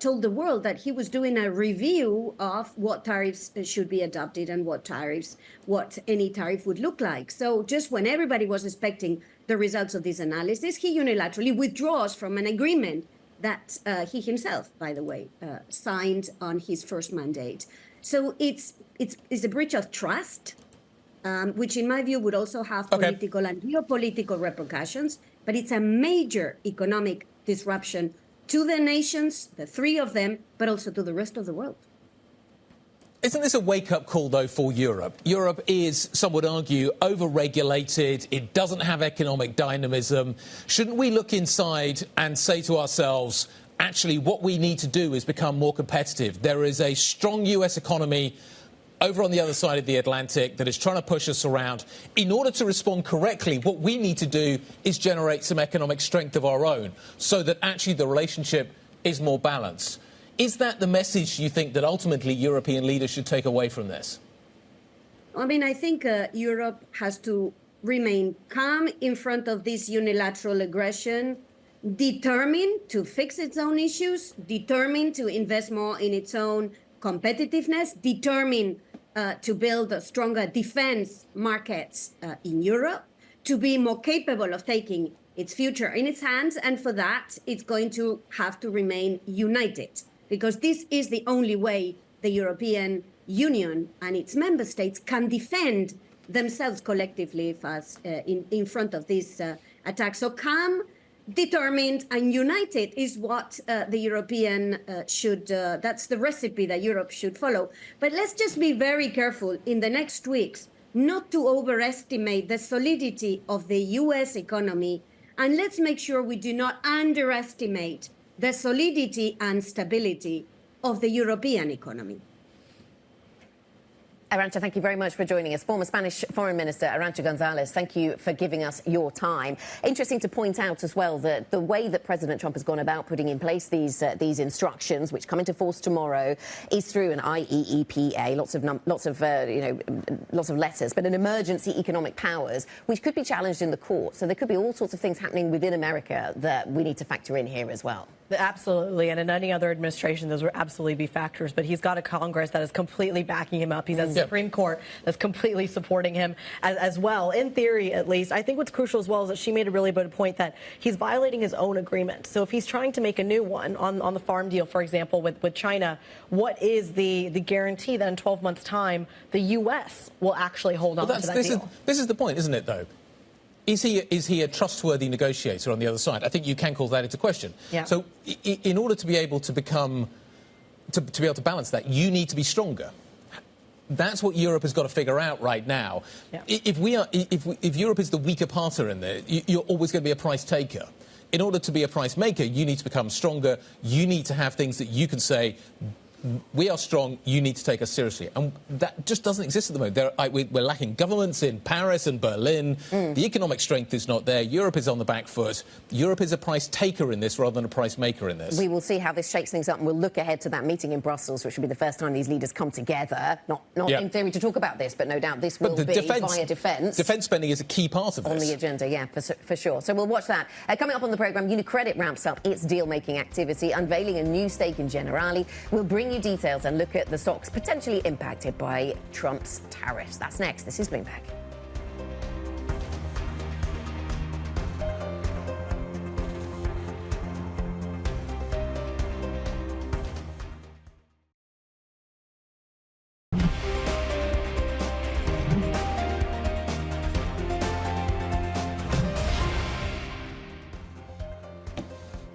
told the world that he was doing a review of what tariffs should be adopted and what any tariff would look like. So just when everybody was expecting the results of this analysis, he unilaterally withdraws from an agreement that he himself, by the way, signed on his first mandate. So it's a breach of trust, which in my view would also have political and geopolitical repercussions, but it's a major economic disruption to the nations, the 3 of them, but also to the rest of the world. Isn't this a wake-up call, though, for Europe? Europe is, some would argue, over-regulated. It doesn't have economic dynamism. Shouldn't we look inside and say to ourselves, actually, what we need to do is become more competitive? There is a strong US economy over on the other side of the Atlantic that is trying to push us around. In order to respond correctly, what we need to do is generate some economic strength of our own so that actually the relationship is more balanced. Is that the message you think that ultimately European leaders should take away from this? I mean, I think Europe has to remain calm in front of this unilateral aggression, determined to fix its own issues, determined to invest more in its own competitiveness, determined to build stronger defense markets in Europe, to be more capable of taking its future in its hands. And for that, it's going to have to remain united, because this is the only way the European Union and its member states can defend themselves collectively in front of this attack. So calm, determined and united is what the European that's the recipe that Europe should follow. But let's just be very careful in the next weeks not to overestimate the solidity of the US economy, and let's make sure we do not underestimate the solidity and stability of the European economy. Arantxa, thank you very much for joining us. Former Spanish Foreign Minister Arantxa González, thank you for giving us your time. Interesting to point out as well that the way that President Trump has gone about putting in place these instructions, which come into force tomorrow, is through an IEEPA, lots of letters, but an emergency economic powers, which could be challenged in the court. So there could be all sorts of things happening within America that we need to factor in here as well. Absolutely. And in any other administration, those would absolutely be factors. But he's got a Congress that is completely backing him up. He's a Supreme Court that's completely supporting him as well. In theory, at least, I think what's crucial as well is that she made a really good point that he's violating his own agreement. So if he's trying to make a new one on the farm deal, for example, with China, what is the guarantee that in 12 months' time, the U.S. will actually hold on to that deal? This is the point, isn't it, though? Is he a trustworthy negotiator on the other side? I think you can call that into question. Yeah. So in order to be able to be able to balance that, you need to be stronger. That's what Europe has got to figure out right now. Yeah. If Europe is the weaker partner in there, you're always going to be a price taker. In order to be a price maker, you need to become stronger. You need to have things that you can say, we are strong, you need to take us seriously. And that just doesn't exist at the moment. We're lacking governments in Paris and Berlin. The economic strength is not there. Europe is on the back foot. Europe is a price taker in this rather than a price maker in this. We will see how this shakes things up, and we'll look ahead to that meeting in Brussels, which will be the first time these leaders come together. Not in theory to talk about this, but no doubt this will be via defence. Defence spending is a key part of this. On the agenda, yeah, for sure. So we'll watch that. Coming up on the programme, UniCredit ramps up its deal-making activity, unveiling a new stake in Generali. We'll bring you details and look at the stocks potentially impacted by Trump's tariffs. That's next. This is Bloomberg.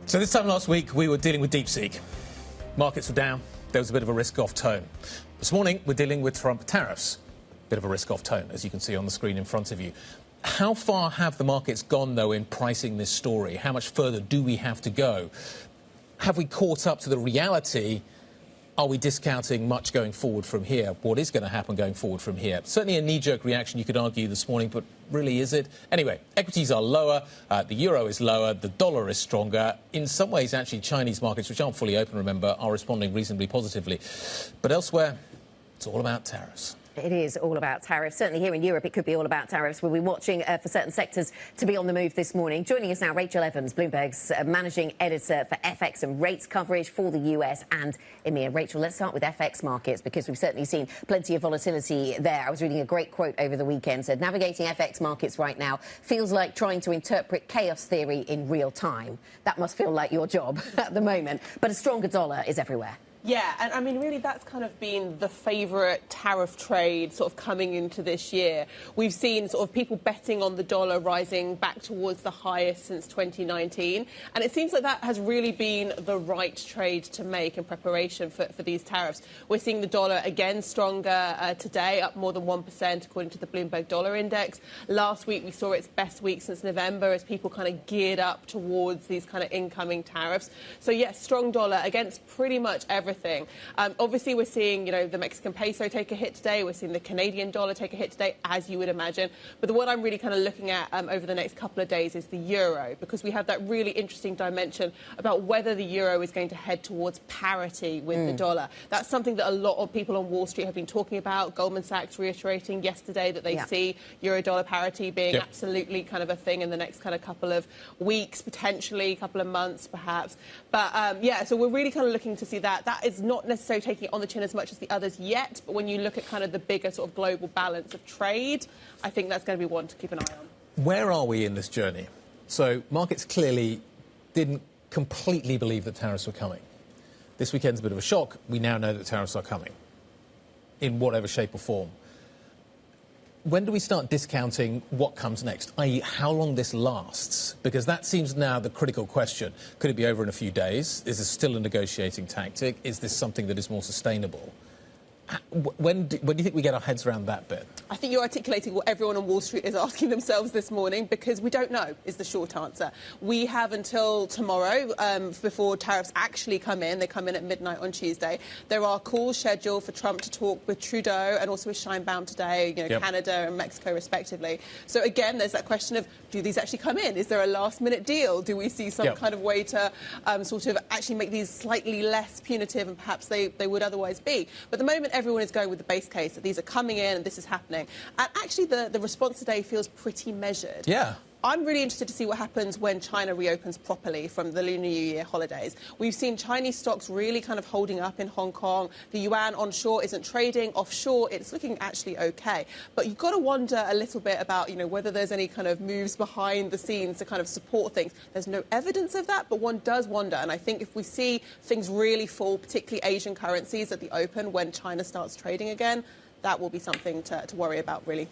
So this time last week, we were dealing with DeepSeek. Markets were down. There was a bit of a risk-off tone. This morning, we're dealing with Trump tariffs. Bit of a risk-off tone, as you can see on the screen in front of you. How far have the markets gone, though, in pricing this story? How much further do we have to go? Have we caught up to the reality? Are we discounting much going forward from here? What is going to happen going forward from here? Certainly a knee-jerk reaction, you could argue, this morning, but really, is it? Anyway, equities are lower, the euro is lower, the dollar is stronger. In some ways, actually, Chinese markets, which aren't fully open, remember, are responding reasonably positively. But elsewhere, it's all about tariffs. It is all about tariffs. Certainly here in Europe, it could be all about tariffs. We'll be watching for certain sectors to be on the move this morning. Joining us now, Rachel Evans, Bloomberg's managing editor for FX and rates coverage for the US and EMEA. Rachel, let's start with FX markets because we've certainly seen plenty of volatility there. I was reading a great quote over the weekend, said navigating FX markets right now feels like trying to interpret chaos theory in real time. That must feel like your job at the moment. But a stronger dollar is everywhere. Yeah, and I mean, really, that's kind of been the favourite tariff trade sort of coming into this year. We've seen sort of people betting on the dollar rising back towards the highest since 2019. And it seems like that has really been the right trade to make in preparation for these tariffs. We're seeing the dollar again stronger today, up more than 1%, according to the Bloomberg Dollar Index. Last week, we saw its best week since November as people kind of geared up towards these kind of incoming tariffs. So, yes, strong dollar against pretty much everything. Obviously, we're seeing, the Mexican peso take a hit today. We're seeing the Canadian dollar take a hit today, as you would imagine. But the one I'm really kind of looking at over the next couple of days is the euro, because we have that really interesting dimension about whether the euro is going to head towards parity with the dollar. That's something that a lot of people on Wall Street have been talking about. Goldman Sachs reiterating yesterday that they see euro-dollar parity being absolutely kind of a thing in the next kind of couple of weeks, potentially, couple of months, perhaps. But, so we're really kind of looking to see that. That is not necessarily taking it on the chin as much as the others yet, but when you look at kind of the bigger sort of global balance of trade, I think that's going to be one to keep an eye on. Where are we in this journey? So markets clearly didn't completely believe that tariffs were coming. This weekend's a bit of a shock. We now know that tariffs are coming in whatever shape or form. When do we start discounting what comes next, i.e. how long this lasts? Because that seems now the critical question. Could it be over in a few days? Is this still a negotiating tactic? Is this something that is more sustainable? When do you think we get our heads around that bit? I think you're articulating what everyone on Wall Street is asking themselves this morning, because we don't know, is the short answer. We have until tomorrow before tariffs actually come in. They come in at midnight on Tuesday. There are calls scheduled for Trump to talk with Trudeau and also with Sheinbaum today, Canada and Mexico respectively. So again, there's that question of, do these actually come in? Is there a last-minute deal? Do we see some kind of way to sort of actually make these slightly less punitive and perhaps they would otherwise be? But at the moment, everyone is going with the base case that these are coming in and this is happening. And actually, the response today feels pretty measured. Yeah. I'm really interested to see what happens when China reopens properly from the Lunar New Year holidays. We've seen Chinese stocks really kind of holding up in Hong Kong. The yuan onshore isn't trading. Offshore, it's looking actually OK. But you've got to wonder a little bit about, whether there's any kind of moves behind the scenes to kind of support things. There's no evidence of that, but one does wonder. And I think if we see things really fall, particularly Asian currencies at the open when China starts trading again, that will be something to worry about, really.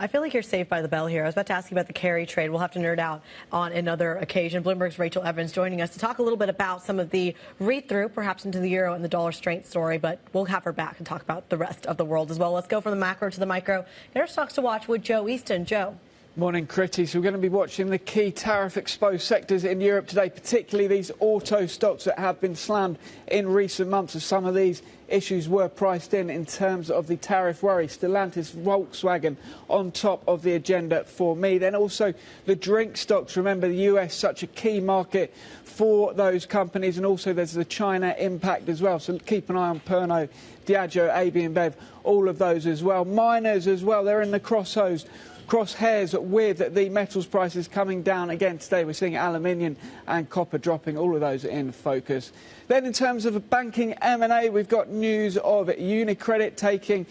I feel like you're saved by the bell here. I was about to ask you about the carry trade. We'll have to nerd out on another occasion. Bloomberg's Rachel Evans joining us to talk a little bit about some of the read-through, perhaps into the euro and the dollar strength story, but we'll have her back and talk about the rest of the world as well. Let's go from the macro to the micro. Get our stocks to watch with Joe Easton. Joe. Morning, Kriti. So we're going to be watching the key tariff-exposed sectors in Europe today, particularly these auto stocks that have been slammed in recent months, as some of these issues were priced in terms of the tariff worry. Stellantis, Volkswagen on top of the agenda for me. Then also the drink stocks. Remember, the US such a key market for those companies, and also there's the China impact as well. So keep an eye on Pernod, Diageo, AB InBev, all of those as well. Miners as well, they're in the crosshairs crosshairs with the metals prices coming down again today. We're seeing aluminium and copper dropping, all of those in focus. Then in terms of banking M&A, we've got news of UniCredit taking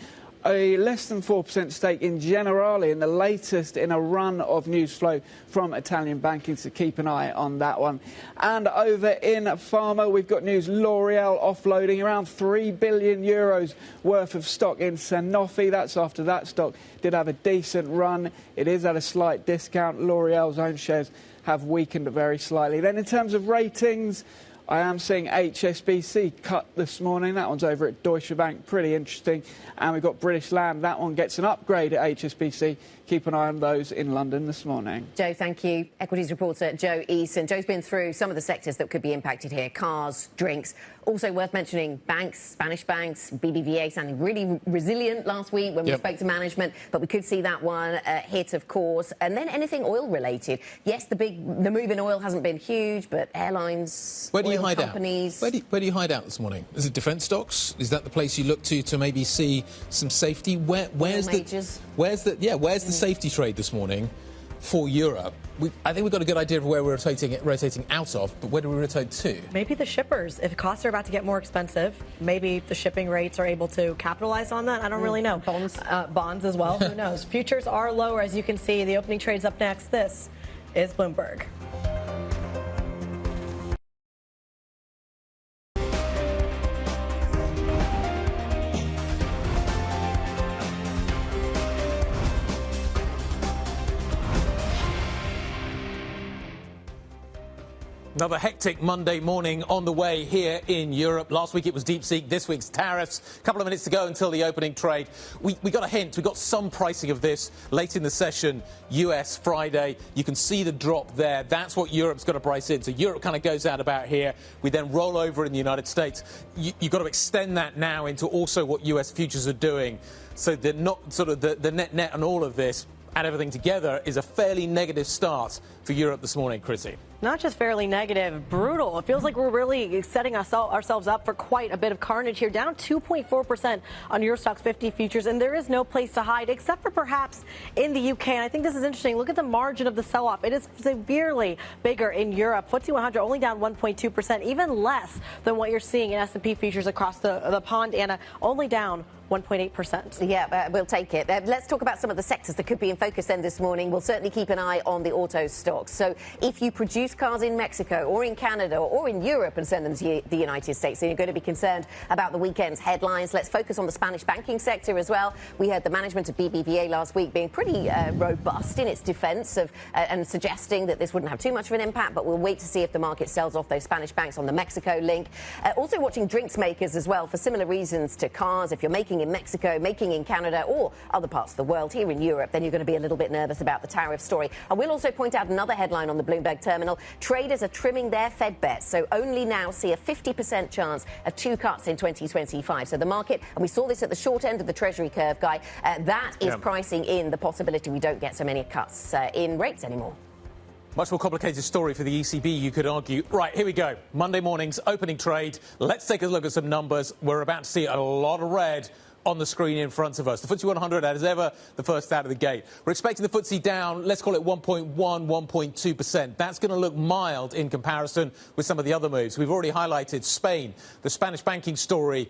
a less than 4% stake in Generali, in the latest in a run of news flow from Italian banking, so keep an eye on that one. And over in pharma, we've got news L'Oreal offloading around €3 billion worth of stock in Sanofi. That's after that stock did have a decent run. It is at a slight discount. L'Oreal's own shares have weakened very slightly. Then in terms of ratings, I am seeing HSBC cut this morning. That one's over at Deutsche Bank. Pretty interesting. And we've got British Land. That one gets an upgrade at HSBC. Keep an eye on those in London this morning. Joe, thank you. Equities reporter Joe Eason. Joe's been through some of the sectors that could be impacted here. Cars, drinks. Also worth mentioning banks, Spanish banks, BBVA sounding really resilient last week when we spoke to management. But we could see that one hit, of course. And then anything oil related. Yes, the move in oil hasn't been huge, but airlines, where do you hide companies. Out? Where do you hide out this morning? Is it defence stocks? Is that the place you look to maybe see some safety? Where's the safety trade this morning for Europe? I think we've got a good idea of where we're rotating out of, but where do we rotate to? Maybe the shippers. If costs are about to get more expensive, maybe the shipping rates are able to capitalize on that. I don't really know. Bonds as well. Who knows? Futures are lower, as you can see. The opening trade's up next. This is Bloomberg. Another hectic Monday morning on the way here in Europe. Last week it was DeepSeek, this week's tariffs. A couple of minutes to go until the opening trade. We got a hint, we got some pricing of this late in the session, US Friday. You can see the drop there. That's what Europe's got to price in. So Europe kind of goes out about here. We then roll over in the United States. You've got to extend that now into also what US futures are doing. So they're not sort of the net on all of this. Add everything together is a fairly negative start for Europe this morning, Kriti. Not just fairly negative, brutal. It feels like we're really setting ourselves up for quite a bit of carnage here. Down 2.4% on Eurostoxx 50 futures, and there is no place to hide except for perhaps in the UK. And I think this is interesting. Look at the margin of the sell-off. It is severely bigger in Europe. FTSE 100 only down 1.2%, even less than what you're seeing in S&P futures across the pond, Anna, only down 1.8%. Yeah, we'll take it. Let's talk about some of the sectors that could be in focus then this morning. We'll certainly keep an eye on the auto stocks. So if you produce cars in Mexico or in Canada or in Europe and send them to the United States, then you're going to be concerned about the weekend's headlines. Let's focus on the Spanish banking sector as well. We heard the management of BBVA last week being pretty robust in its defence of and suggesting that this wouldn't have too much of an impact, but we'll wait to see if the market sells off those Spanish banks on the Mexico link. Also watching drinks makers as well for similar reasons to cars. If you're making in Mexico, making in Canada or other parts of the world, here in Europe, then you're going to be a little bit nervous about the tariff story. And we'll also point out another headline on the Bloomberg terminal. Traders are trimming their Fed bets, so only now see a 50% chance of 2 cuts in 2025. So the market, and we saw this at the short end of the Treasury curve, Guy, that is pricing in the possibility we don't get so many cuts in rates anymore. Much more complicated story for the ECB, you could argue. Right, here we go. Monday morning's opening trade. Let's take a look at some numbers. We're about to see a lot of red on the screen in front of us. The FTSE 100, as ever, the first out of the gate. We're expecting the FTSE down, let's call it 1.1, 1.2%. That's going to look mild in comparison with some of the other moves. We've already highlighted Spain, the Spanish banking story.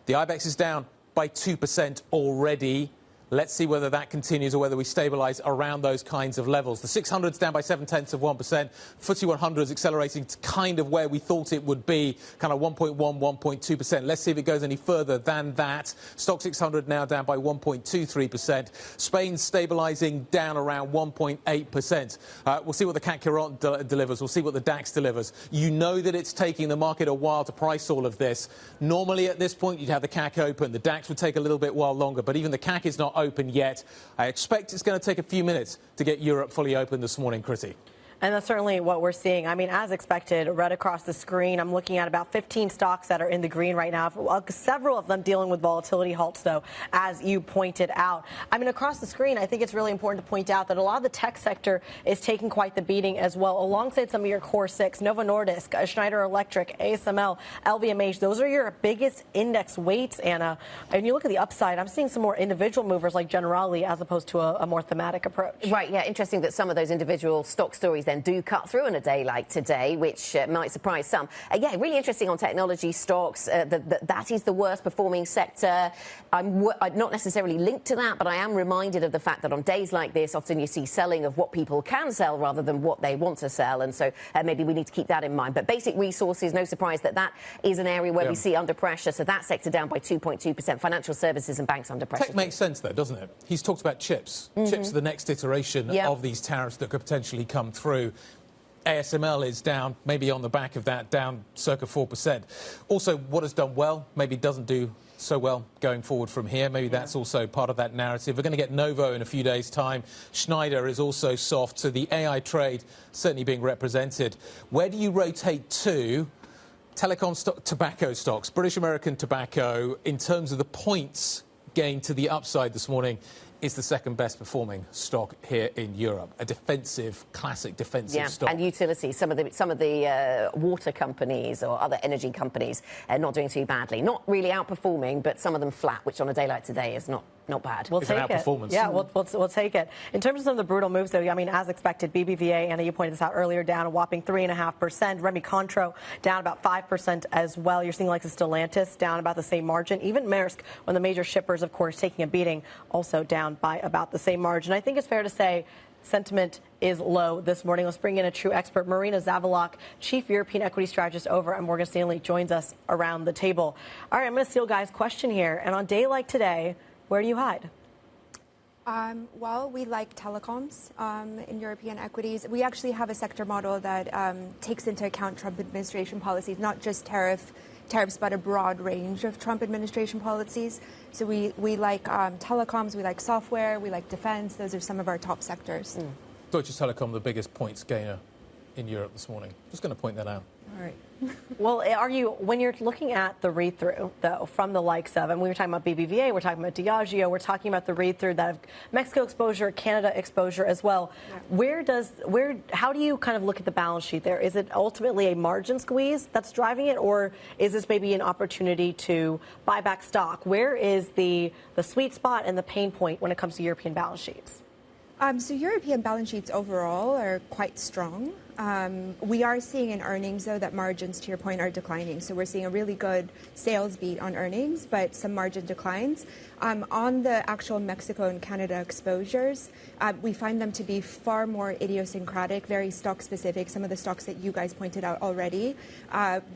The IBEX is down by 2% already. Let's see whether that continues or whether we stabilise around those kinds of levels. The 600's down by 0.7%. FTSE 100 is accelerating to kind of where we thought it would be, kind of 1.1, 1.2%. Let's see if it goes any further than that. Stock 600 now down by 1.23%. Spain stabilising down around 1.8%. We'll see what the CAC 40 delivers. We'll see what the DAX delivers. You know that it's taking the market a while to price all of this. Normally at this point you'd have the CAC open. The DAX would take a little bit while longer, but even the CAC is not open yet. I expect it's going to take a few minutes to get Europe fully open this morning, Kriti. And that's certainly what we're seeing. I mean, as expected, right across the screen, I'm looking at about 15 stocks that are in the green right now. Several of them dealing with volatility halts, though, as you pointed out. I mean, across the screen, I think it's really important to point out that a lot of the tech sector is taking quite the beating as well, alongside some of your core six, Novo Nordisk, Schneider Electric, ASML, LVMH. Those are your biggest index weights, Anna. And you look at the upside, I'm seeing some more individual movers like Generali as opposed to a more thematic approach. Right, yeah, interesting that some of those individual stock stories then do cut through on a day like today, which might surprise some. Yeah, really interesting on technology stocks. That is the worst performing sector. I'm not necessarily linked to that, but I am reminded of the fact that on days like this, often you see selling of what people can sell rather than what they want to sell. And so maybe we need to keep that in mind. But basic resources, no surprise that is an area where we see under pressure. So that sector down by 2.2%. Financial services and banks under pressure. Tech makes sense, though, doesn't it? He's talked about chips. Chips are the next iteration of these tariffs that could potentially come through. ASML is down, maybe on the back of that, down circa 4%. Also, what has done well, maybe doesn't do so well going forward from here. Maybe that's also part of that narrative. We're going to get Novo in a few days' time. Schneider is also soft, so the AI trade certainly being represented. Where do you rotate to? Telecom tobacco stocks, British American Tobacco, in terms of the points gained to the upside this morning, is the second best performing stock here in Europe. A defensive, classic defensive stock. And utilities. Some of the water companies or other energy companies are not doing too badly. Not really outperforming, but some of them flat, which on a day like today is not bad. We'll take it. Yeah, we'll take it. In terms of some of the brutal moves, though, I mean, as expected, BBVA, Anna, you pointed this out earlier, down a whopping 3.5%. Remy Contro down about 5% as well. You're seeing like the Stellantis down about the same margin. Even Maersk, one of the major shippers, of course, taking a beating, also down by about the same margin. I think it's fair to say sentiment is low this morning. Let's bring in a true expert. Marina Zavalok, Chief European Equity Strategist over at Morgan Stanley, joins us around the table. All right, I'm going to steal Guy's question here. And on a day like today, where do you hide? Well, we like telecoms in European equities. We actually have a sector model that takes into account Trump administration policies, not just tariffs, but a broad range of Trump administration policies. So we like telecoms, we like software, we like defense. Those are some of our top sectors. Deutsche Telekom, the biggest points gainer in Europe this morning. Just going to point that out. All right. Well, when you're looking at the read-through, though, from the likes of, and we were talking about BBVA, we're talking about Diageo, we're talking about the read-through that of Mexico exposure, Canada exposure as well. Yeah. How do you kind of look at the balance sheet there? Is it ultimately a margin squeeze that's driving it, or is this maybe an opportunity to buy back stock? Where is the sweet spot and the pain point when it comes to European balance sheets? So European balance sheets overall are quite strong. We are seeing in earnings, though, that margins, to your point, are declining. So we're seeing a really good sales beat on earnings, but some margin declines. On the actual Mexico and Canada exposures, we find them to be far more idiosyncratic, very stock-specific, some of the stocks that you guys pointed out already,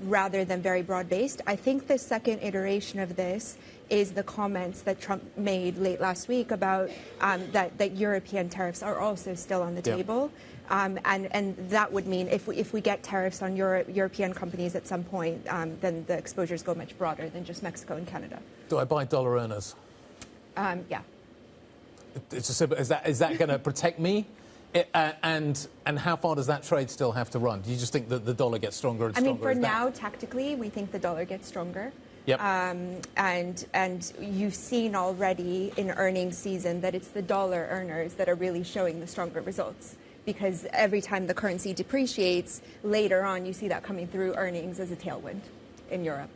rather than very broad-based. I think the second iteration of this is the comments that Trump made late last week about that European tariffs are also still on the table. And that would mean if we get tariffs on European companies at some point, then the exposures go much broader than just Mexico and Canada. Do I buy dollar earners? Yeah. It's just simple. Is that going to protect me? And how far does that trade still have to run? Do you just think that the dollar gets stronger and stronger? I mean, for now, tactically, we think the dollar gets stronger. Yep. And you've seen already in earnings season that it's the dollar earners that are really showing the stronger results, because every time the currency depreciates, later on you see that coming through earnings as a tailwind in Europe.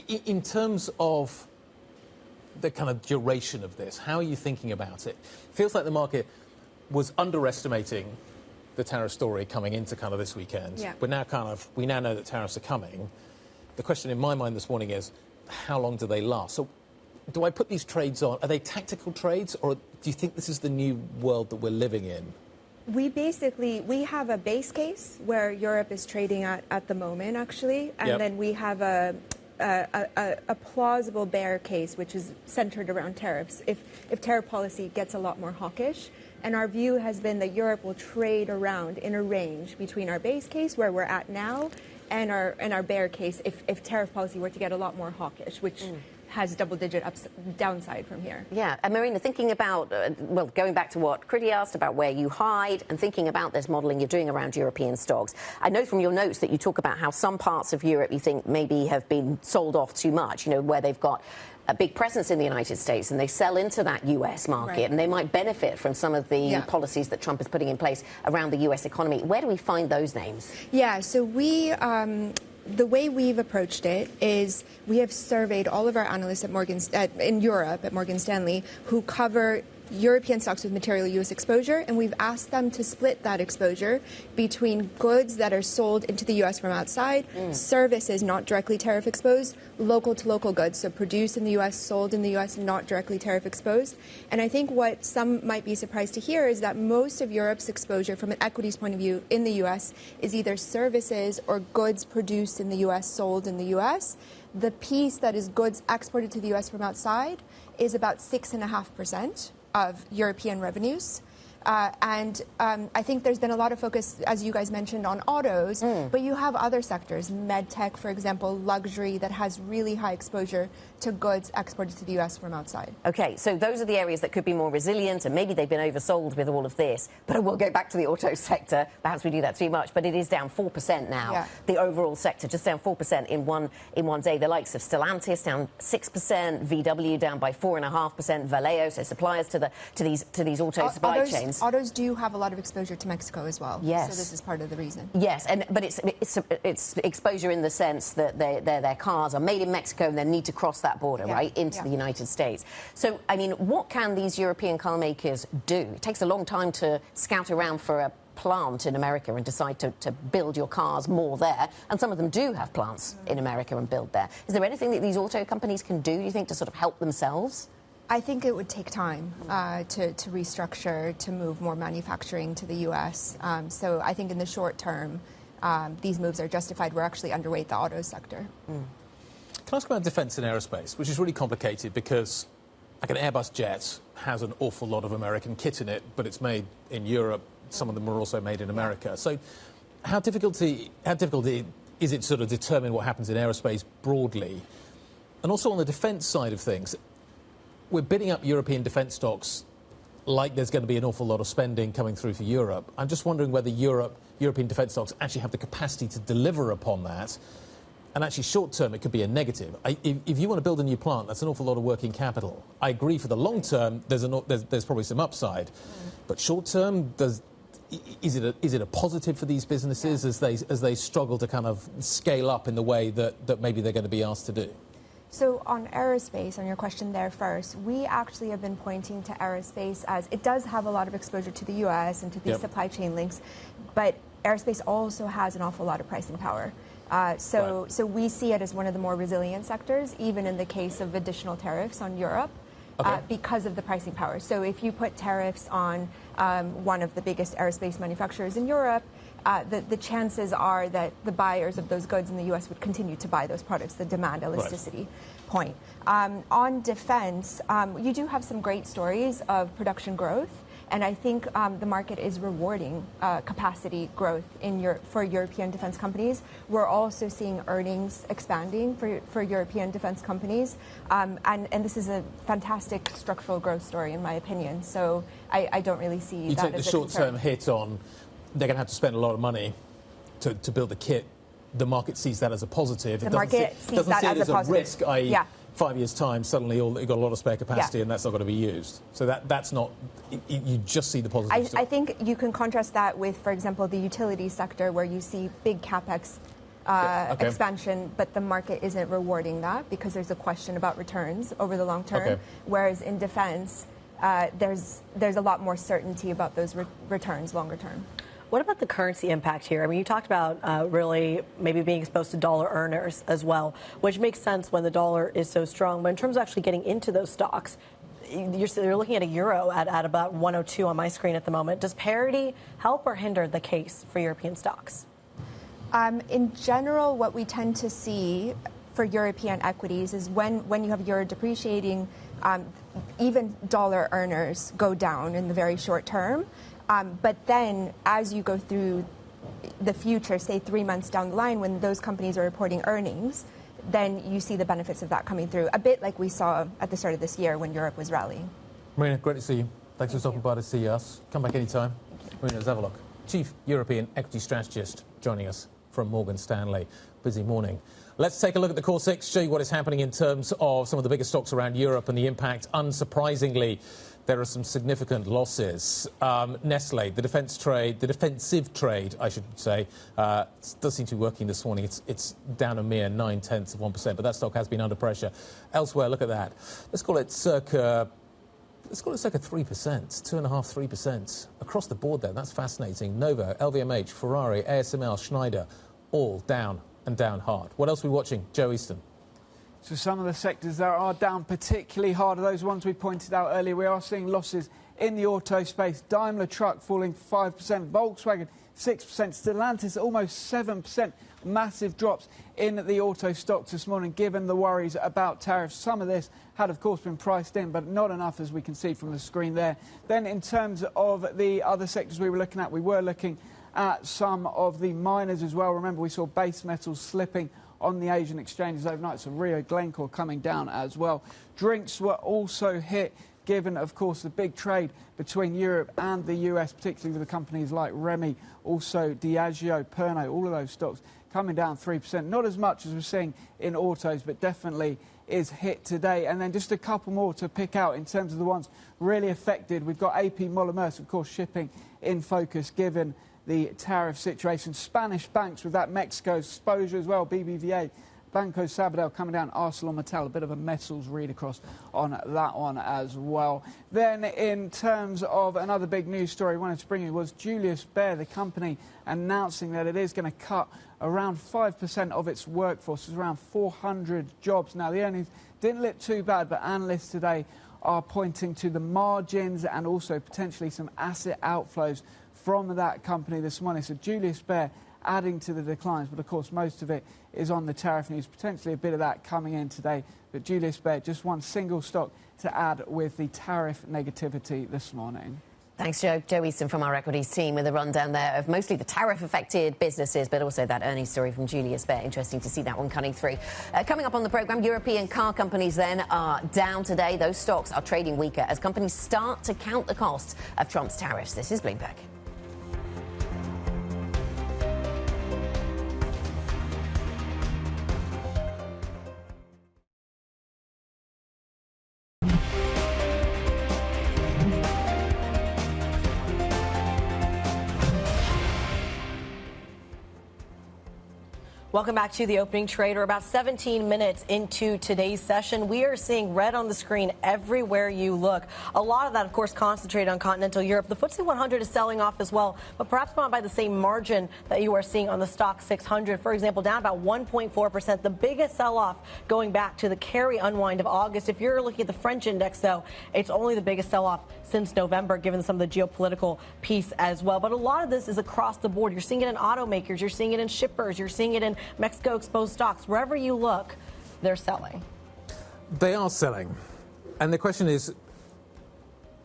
In terms of the kind of duration of this, how are you thinking about it? It feels like the market was underestimating the tariff story coming into kind of this weekend. Yeah. We now know that tariffs are coming. The question in my mind this morning is, how long do they last? So do I put these trades on? Are they tactical trades, or do you think this is the new world that we're living in? We have a base case where Europe is trading at the moment, actually, and then we have a plausible bear case, which is centered around tariffs. If tariff policy gets a lot more hawkish, and our view has been that Europe will trade around in a range between our base case, where we're at now, and our bear case if tariff policy were to get a lot more hawkish, which has double-digit downside from here. Yeah, and Marina, thinking about, well, going back to what Kriti asked about where you hide and thinking about this modelling you're doing around European stocks, I know from your notes that you talk about how some parts of Europe you think maybe have been sold off too much, you know, where they've got a big presence in the United States and they sell into that US market, right, and they might benefit from some of the policies that Trump is putting in place around the US economy. Where do we find those names? Yeah, so we... the way we've approached it is we have surveyed all of our analysts at in Europe at Morgan Stanley who cover European stocks with material U.S. exposure, and we've asked them to split that exposure between goods that are sold into the U.S. from outside, services not directly tariff exposed, local to local goods, so produced in the U.S., sold in the U.S., not directly tariff exposed. And I think what some might be surprised to hear is that most of Europe's exposure from an equities point of view in the U.S. is either services or goods produced in the U.S., sold in the U.S. The piece that is goods exported to the U.S. from outside is about 6.5% of European revenues. And I think there's been a lot of focus, as you guys mentioned, on autos, but you have other sectors, medtech, for example, luxury, that has really high exposure to goods exported to the U.S. from outside. OK, so those are the areas that could be more resilient, and maybe they've been oversold with all of this. But I will go back to the auto sector. Perhaps we do that too much, but it is down 4% now. Yeah. The overall sector just down 4% in one day. The likes of Stellantis down 6%, VW down by 4.5%, Valeo, so suppliers to these auto supply chains. Autos do have a lot of exposure to Mexico as well. Yes. So this is part of the reason. Yes, but it's exposure in the sense that their cars are made in Mexico and then need to cross that border, right, into the United States. So, I mean, what can these European car makers do? It takes a long time to scout around for a plant in America and decide to build your cars more there. And some of them do have plants in America and build there. Is there anything that these auto companies can do, you think, to sort of help themselves? I think it would take time to restructure, to move more manufacturing to the U.S. So I think in the short term, these moves are justified. We're actually underweight the auto sector. Can I ask about defence and aerospace, which is really complicated because like an Airbus jet has an awful lot of American kit in it, but it's made in Europe. Some of them are also made in America. So how difficult is it to sort of determine what happens in aerospace broadly? And also on the defence side of things, we're bidding up European defence stocks like there's going to be an awful lot of spending coming through for Europe. I'm just wondering whether European defence stocks actually have the capacity to deliver upon that. And actually, short term, it could be a negative. If you want to build a new plant, that's an awful lot of working capital. I agree for the long term, there's probably some upside. But short term, is it a positive for these businesses as they struggle to kind of scale up in the way that maybe they're going to be asked to do? So on aerospace, on your question there first, we actually have been pointing to aerospace as it does have a lot of exposure to the U.S. and to these supply chain links, but aerospace also has an awful lot of pricing power. So we see it as one of the more resilient sectors, even in the case of additional tariffs on Europe, because of the pricing power. So if you put tariffs on one of the biggest aerospace manufacturers in Europe, the chances are that the buyers of those goods in the U.S. would continue to buy those products, the demand elasticity point. On defense, you do have some great stories of production growth. And I think the market is rewarding capacity growth for European defense companies. We're also seeing earnings expanding for European defense companies. And this is a fantastic structural growth story, in my opinion. So I don't really see that as a concern. You take the short-term hit on, they're going to have to spend a lot of money to build the kit. The market sees that as a positive. The market sees that as a positive. Risk, i.e., 5 years' time, suddenly you've got a lot of spare capacity and that's not going to be used. So that's not, you just see the positives. I think you can contrast that with, for example, the utility sector where you see big capex expansion, but the market isn't rewarding that because there's a question about returns over the long term. Whereas in defense, there's a lot more certainty about those returns longer term. What about the currency impact here? I mean, you talked about really maybe being exposed to dollar earners as well, which makes sense when the dollar is so strong. But in terms of actually getting into those stocks, you're looking at a euro at about 102 on my screen at the moment. Does parity help or hinder the case for European stocks? In general, what we tend to see for European equities is when you have euro depreciating, even dollar earners go down in the very short term. But then as you go through the future, say 3 months down the line, when those companies are reporting earnings, then you see the benefits of that coming through, a bit like we saw at the start of this year when Europe was rallying. Marina, great to see you. Thanks for stopping by to see us. Come back anytime. Marina Zavalock, Chief European Equity Strategist, joining us from Morgan Stanley. Busy morning. Let's take a look at the core six, show you what is happening in terms of some of the biggest stocks around Europe and the impact. Unsurprisingly, there are some significant losses. Nestle, the defensive trade, I should say, does seem to be working this morning. It's down a mere 0.9%, but that stock has been under pressure. Elsewhere, look at that. Let's call it circa 3%, 2.5%, 3%. Across the board there, that's fascinating. Novo, LVMH, Ferrari, ASML, Schneider, all down and down hard. What else are we watching? Joe Easton. So some of the sectors that are down particularly hard are those ones we pointed out earlier. We are seeing losses in the auto space. Daimler Truck falling 5%, Volkswagen 6%, Stellantis almost 7%. Massive drops in the auto stocks this morning, given the worries about tariffs. Some of this had, of course, been priced in, but not enough, as we can see from the screen there. Then in terms of the other sectors we were looking at some of the miners as well. Remember, we saw base metals slipping on the Asian exchanges overnight, so Rio Glencore coming down as well. Drinks were also hit, given, of course, the big trade between Europe and the US, particularly with the companies like Remy, also Diageo, Pernod, all of those stocks coming down 3%. Not as much as we're seeing in autos, but definitely is hit today. And then just a couple more to pick out in terms of the ones really affected. We've got AP Moller-Maersk, of course, shipping in focus, given the tariff situation. Spanish banks with that Mexico's exposure as well, BBVA, Banco Sabadell coming down, ArcelorMittal, a bit of a metals read across on that one as well. Then in terms of another big news story I wanted to bring you was Julius Baer, the company, announcing that it is going to cut around 5% of its workforce, around 400 jobs. Now, the earnings didn't look too bad, but analysts today are pointing to the margins and also potentially some asset outflows from that company this morning. So Julius Baer adding to the declines, but of course most of it is on the tariff news, potentially a bit of that coming in today. But Julius Baer, just one single stock to add with the tariff negativity this morning. Thanks, Joe. Joe Easton from our equities team with a rundown there of mostly the tariff-affected businesses, but also that earnings story from Julius Baer. Interesting to see that one coming through. Coming up on the programme, European car companies then are down today. Those stocks are trading weaker as companies start to count the costs of Trump's tariffs. This is Bloomberg. Welcome back to the opening trade. We're about 17 minutes into today's session. We are seeing red on the screen everywhere you look. A lot of that, of course, concentrated on continental Europe. The FTSE 100 is selling off as well, but perhaps not by the same margin that you are seeing on the stock 600. For example, down about 1.4%, the biggest sell-off going back to the carry unwind of August. If you're looking at the French index, though, it's only the biggest sell-off since November, given some of the geopolitical piece as well. But a lot of this is across the board. You're seeing it in automakers, you're seeing it in shippers, you're seeing it in Mexico exposed stocks. Wherever you look, they're selling. They are selling. And the question is,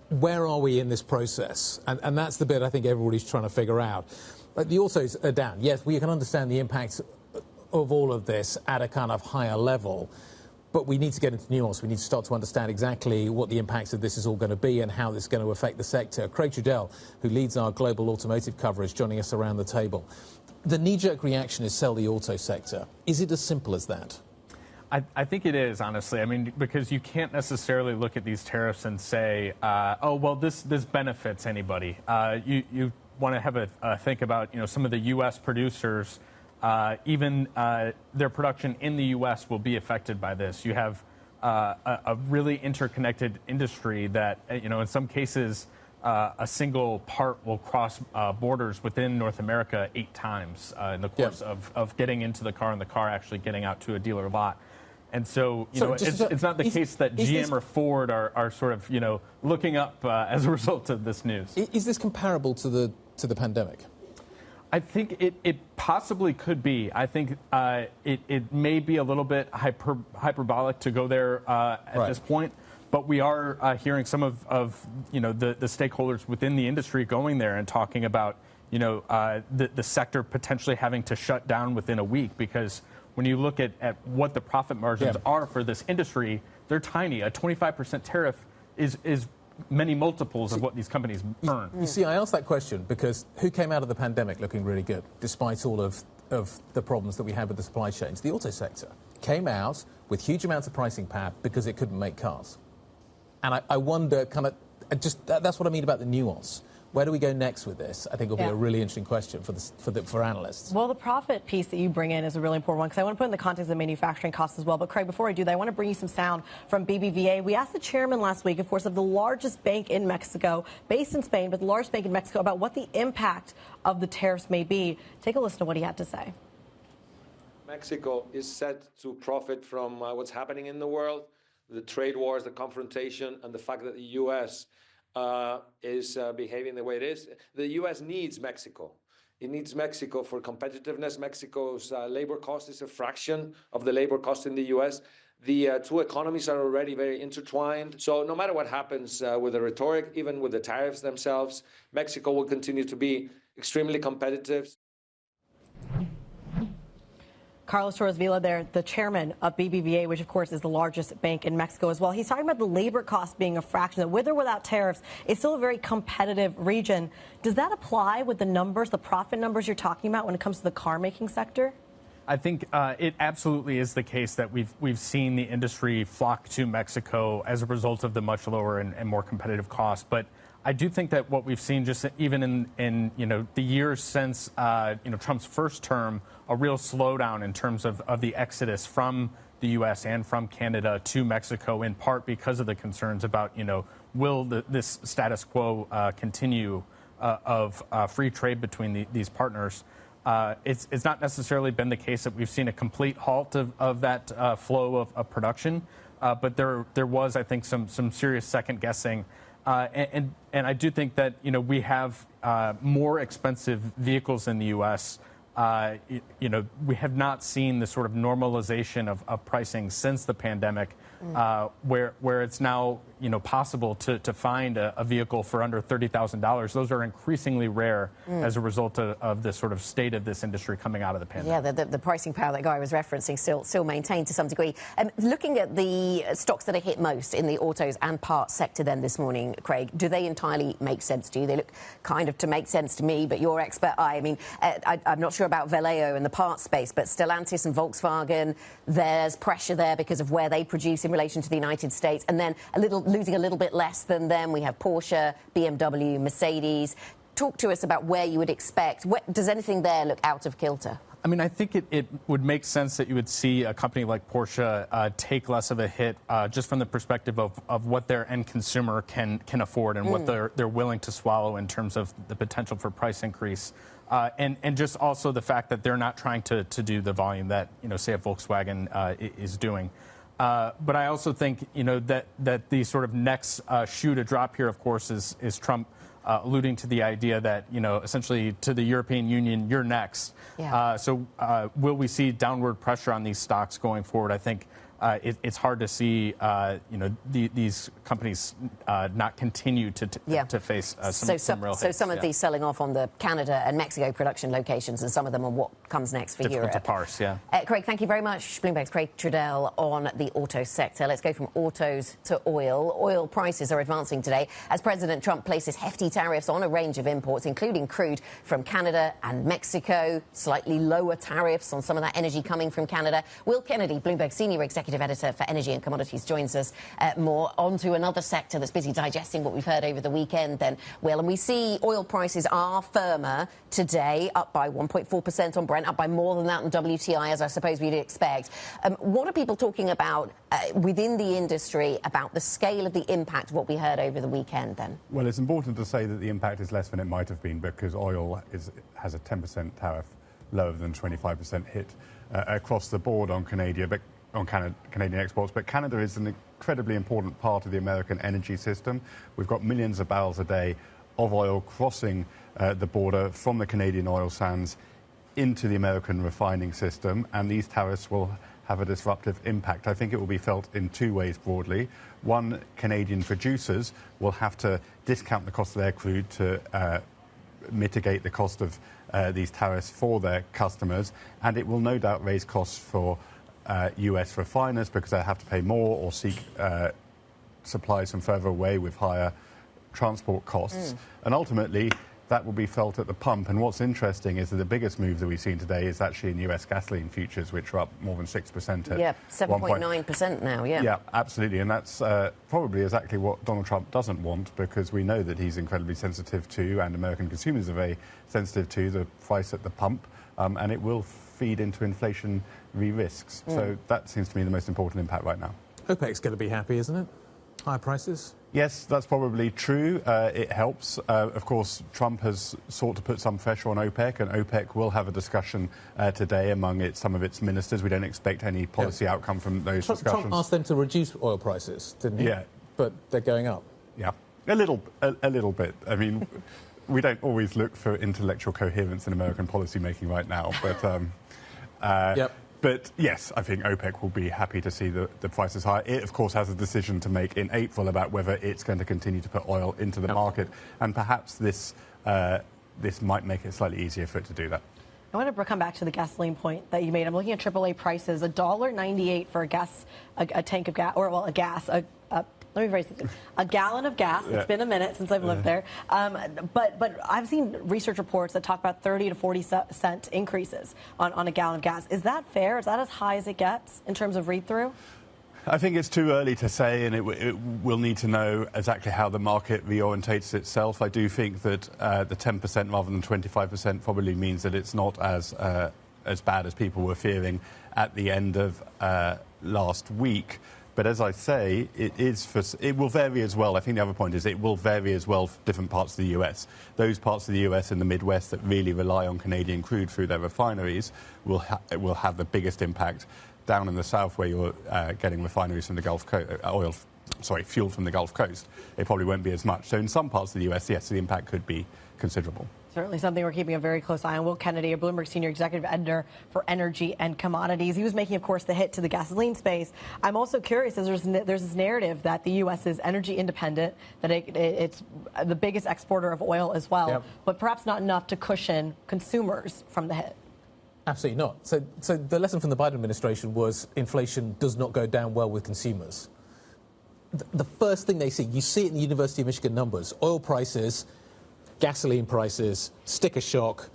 where are we in this process? And that's the bit I think everybody's trying to figure out. Like, the autos are down. Yes, we can understand the impacts of all of this at a kind of higher level. But we need to get into nuance. We need to start to understand exactly what the impacts of this is all going to be and how this is going to affect the sector. Craig Trudell, who leads our global automotive coverage, joining us around the table. The knee-jerk reaction is sell the auto sector. Is it as simple as that? I think it is, honestly. I mean, because you can't necessarily look at these tariffs and say, oh, well, this benefits anybody. You want to have a think about, some of the U.S. producers. Even their production in the U.S. will be affected by this. You have a really interconnected industry that, in some cases, a single part will cross borders within North America 8 times in the course of getting into the car and the car actually getting out to a dealer lot. And so, it's not the case that GM or Ford are sort of, looking up as a result of this news. Is this comparable to the pandemic? I think it possibly could be. I think it may be a little bit hyperbolic to go there at this point, but we are hearing some of the stakeholders within the industry going there and talking about the sector potentially having to shut down within a week because when you look at what the profit margins are for this industry, they're tiny. A 25% tariff is many multiples of what these companies earn. You see, I asked that question because who came out of the pandemic looking really good, despite all of the problems that we had with the supply chains? The auto sector came out with huge amounts of pricing power because it couldn't make cars. And I wonder, that's what I mean about the nuance. Where do we go next with this? I think will be a really interesting question for analysts. Well, the profit piece that you bring in is a really important one because I want to put in the context of manufacturing costs as well. But Craig, before I do that, I want to bring you some sound from BBVA. We asked the chairman last week, of course, of the largest bank in Mexico, based in Spain, but the largest bank in Mexico, about what the impact of the tariffs may be. Take a listen to what he had to say. Mexico is set to profit from what's happening in the world, the trade wars, the confrontation, and the fact that the U.S. is behaving the way it is. The U.S. needs Mexico. It needs Mexico for competitiveness. Mexico's labor cost is a fraction of the labor cost in the U.S. The two economies are already very intertwined. So no matter what happens with the rhetoric, even with the tariffs themselves, Mexico will continue to be extremely competitive. Carlos Torres Vila there, the chairman of BBVA, which, of course, is the largest bank in Mexico as well. He's talking about the labor cost being a fraction, that with or without tariffs, it's still a very competitive region. Does that apply with the numbers, the profit numbers you're talking about when it comes to the car-making sector? I think it absolutely is the case that we've seen the industry flock to Mexico as a result of the much lower and more competitive costs. But I do think that what we've seen just even in the years since Trump's first term, a real slowdown in terms of the exodus from the U.S. and from Canada to Mexico, in part because of the concerns about will this status quo continue of free trade between these partners. It's not necessarily been the case that we've seen a complete halt of that flow of production, but there was, I think, some serious second guessing. And I do think that we have more expensive vehicles in the U.S. We have not seen the sort of normalization of pricing since the pandemic, where it's now possible to find a vehicle for under $30,000. Those are increasingly rare as a result of the sort of state of this industry coming out of the pandemic. Yeah, the pricing power that Guy was referencing still maintained to some degree. Looking at the stocks that are hit most in the autos and parts sector then this morning, Craig, do they entirely make sense to you? They look kind of to make sense to me, but your expert eye, I mean, I'm not sure about Valeo and the parts space, but Stellantis and Volkswagen, there's pressure there because of where they produce in relation to the United States, and then losing a little bit less than them, we have Porsche, BMW, Mercedes. Talk to us about where you would expect. Does anything there look out of kilter? I mean, I think it would make sense that you would see a company like Porsche take less of a hit just from the perspective of what their end consumer can afford and what they're willing to swallow in terms of the potential for price increase. And just also the fact that they're not trying to do the volume that, say, a Volkswagen is doing. But I also think, that the sort of next shoe to drop here, of course, is Trump alluding to the idea that, essentially to the European Union, you're next. Yeah. So will we see downward pressure on these stocks going forward? I think it's hard to see, these companies not continue to face some real hits. So some of these selling off on the Canada and Mexico production locations, and some of them on what comes next for Europe. Difficult to parse, yeah. Craig, thank you very much. Bloomberg's Craig Trudell on the auto sector. Let's go from autos to oil. Oil prices are advancing today as President Trump places hefty tariffs on a range of imports, including crude from Canada and Mexico, slightly lower tariffs on some of that energy coming from Canada. Will Kennedy, Bloomberg senior executive editor for energy and commodities, joins us more onto another sector that's busy digesting what we've heard over the weekend then, Will. And we see oil prices are firmer today, up by 1.4% on Brent, up by more than that on WTI, as I suppose we'd expect. What are people talking about within the industry about the scale of the impact of what we heard over the weekend then? Well, it's important to say that the impact is less than it might have been because oil has a 10% tariff, lower than 25% hit across the board on Canadian exports. But Canada is an incredibly important part of the American energy system. We've got millions of barrels a day of oil crossing the border from the Canadian oil sands into the American refining system, and these tariffs will have a disruptive impact. I think it will be felt in two ways broadly. One, Canadian producers will have to discount the cost of their crude to mitigate the cost of these tariffs for their customers, and it will no doubt raise costs for US refiners because they have to pay more or seek supplies from further away with higher transport costs. And ultimately, that will be felt at the pump. And what's interesting is that the biggest move that we've seen today is actually in US gasoline futures, which are up more than 6%. At 7.9% now, Yeah, absolutely. And that's probably exactly what Donald Trump doesn't want, because we know that he's incredibly sensitive to, and American consumers are very sensitive to, the price at the pump. And it will feed into inflationary risks. So that seems to me the most important impact right now. OPEC's going to be happy, isn't it? Higher prices? Yes, that's probably true. It helps. Of course, Trump has sought to put some pressure on OPEC, and OPEC will have a discussion today among some of its ministers. We don't expect any policy outcome from those discussions. Trump asked them to reduce oil prices, didn't he? Yeah. But they're going up. Yeah, a little bit. I mean, we don't always look for intellectual coherence in American policy making right now, but... Yep. But yes, I think OPEC will be happy to see the prices higher. It, of course, has a decision to make in April about whether it's going to continue to put oil into the market, and perhaps this might make it slightly easier for it to do that. I want to come back to the gasoline point that you made. I'm looking at AAA prices, $1.98 for a tank of gas, or well, a gas. Let me phrase it. A gallon of gas. It's been a minute since I've lived there. But I've seen research reports that talk about 30 to 40 cent increases on a gallon of gas. Is that fair? Is that as high as it gets in terms of read-through? I think it's too early to say, and we'll need to know exactly how the market reorientates itself. I do think that the 10% rather than 25% probably means that it's not as bad as people were fearing at the end of last week. But as I say, it will vary as well. I think the other point is it will vary as well for different parts of the US. Those parts of the US in the Midwest that really rely on Canadian crude through their refineries will have the biggest impact. Down in the south, where you're getting refineries from the Gulf Coast, fuel from the Gulf Coast, it probably won't be as much. So in some parts of the US, yes, the impact could be considerable. Certainly something we're keeping a very close eye on. Will Kennedy, a Bloomberg senior executive editor for energy and commodities. He was making, of course, the hit to the gasoline space. I'm also curious, as there's this narrative that the U.S. is energy independent, that it's the biggest exporter of oil as well, but perhaps not enough to cushion consumers from the hit. Absolutely not. So the lesson from the Biden administration was inflation does not go down well with consumers. The first thing they see, you see it in the University of Michigan numbers, oil prices, gasoline prices, sticker shock,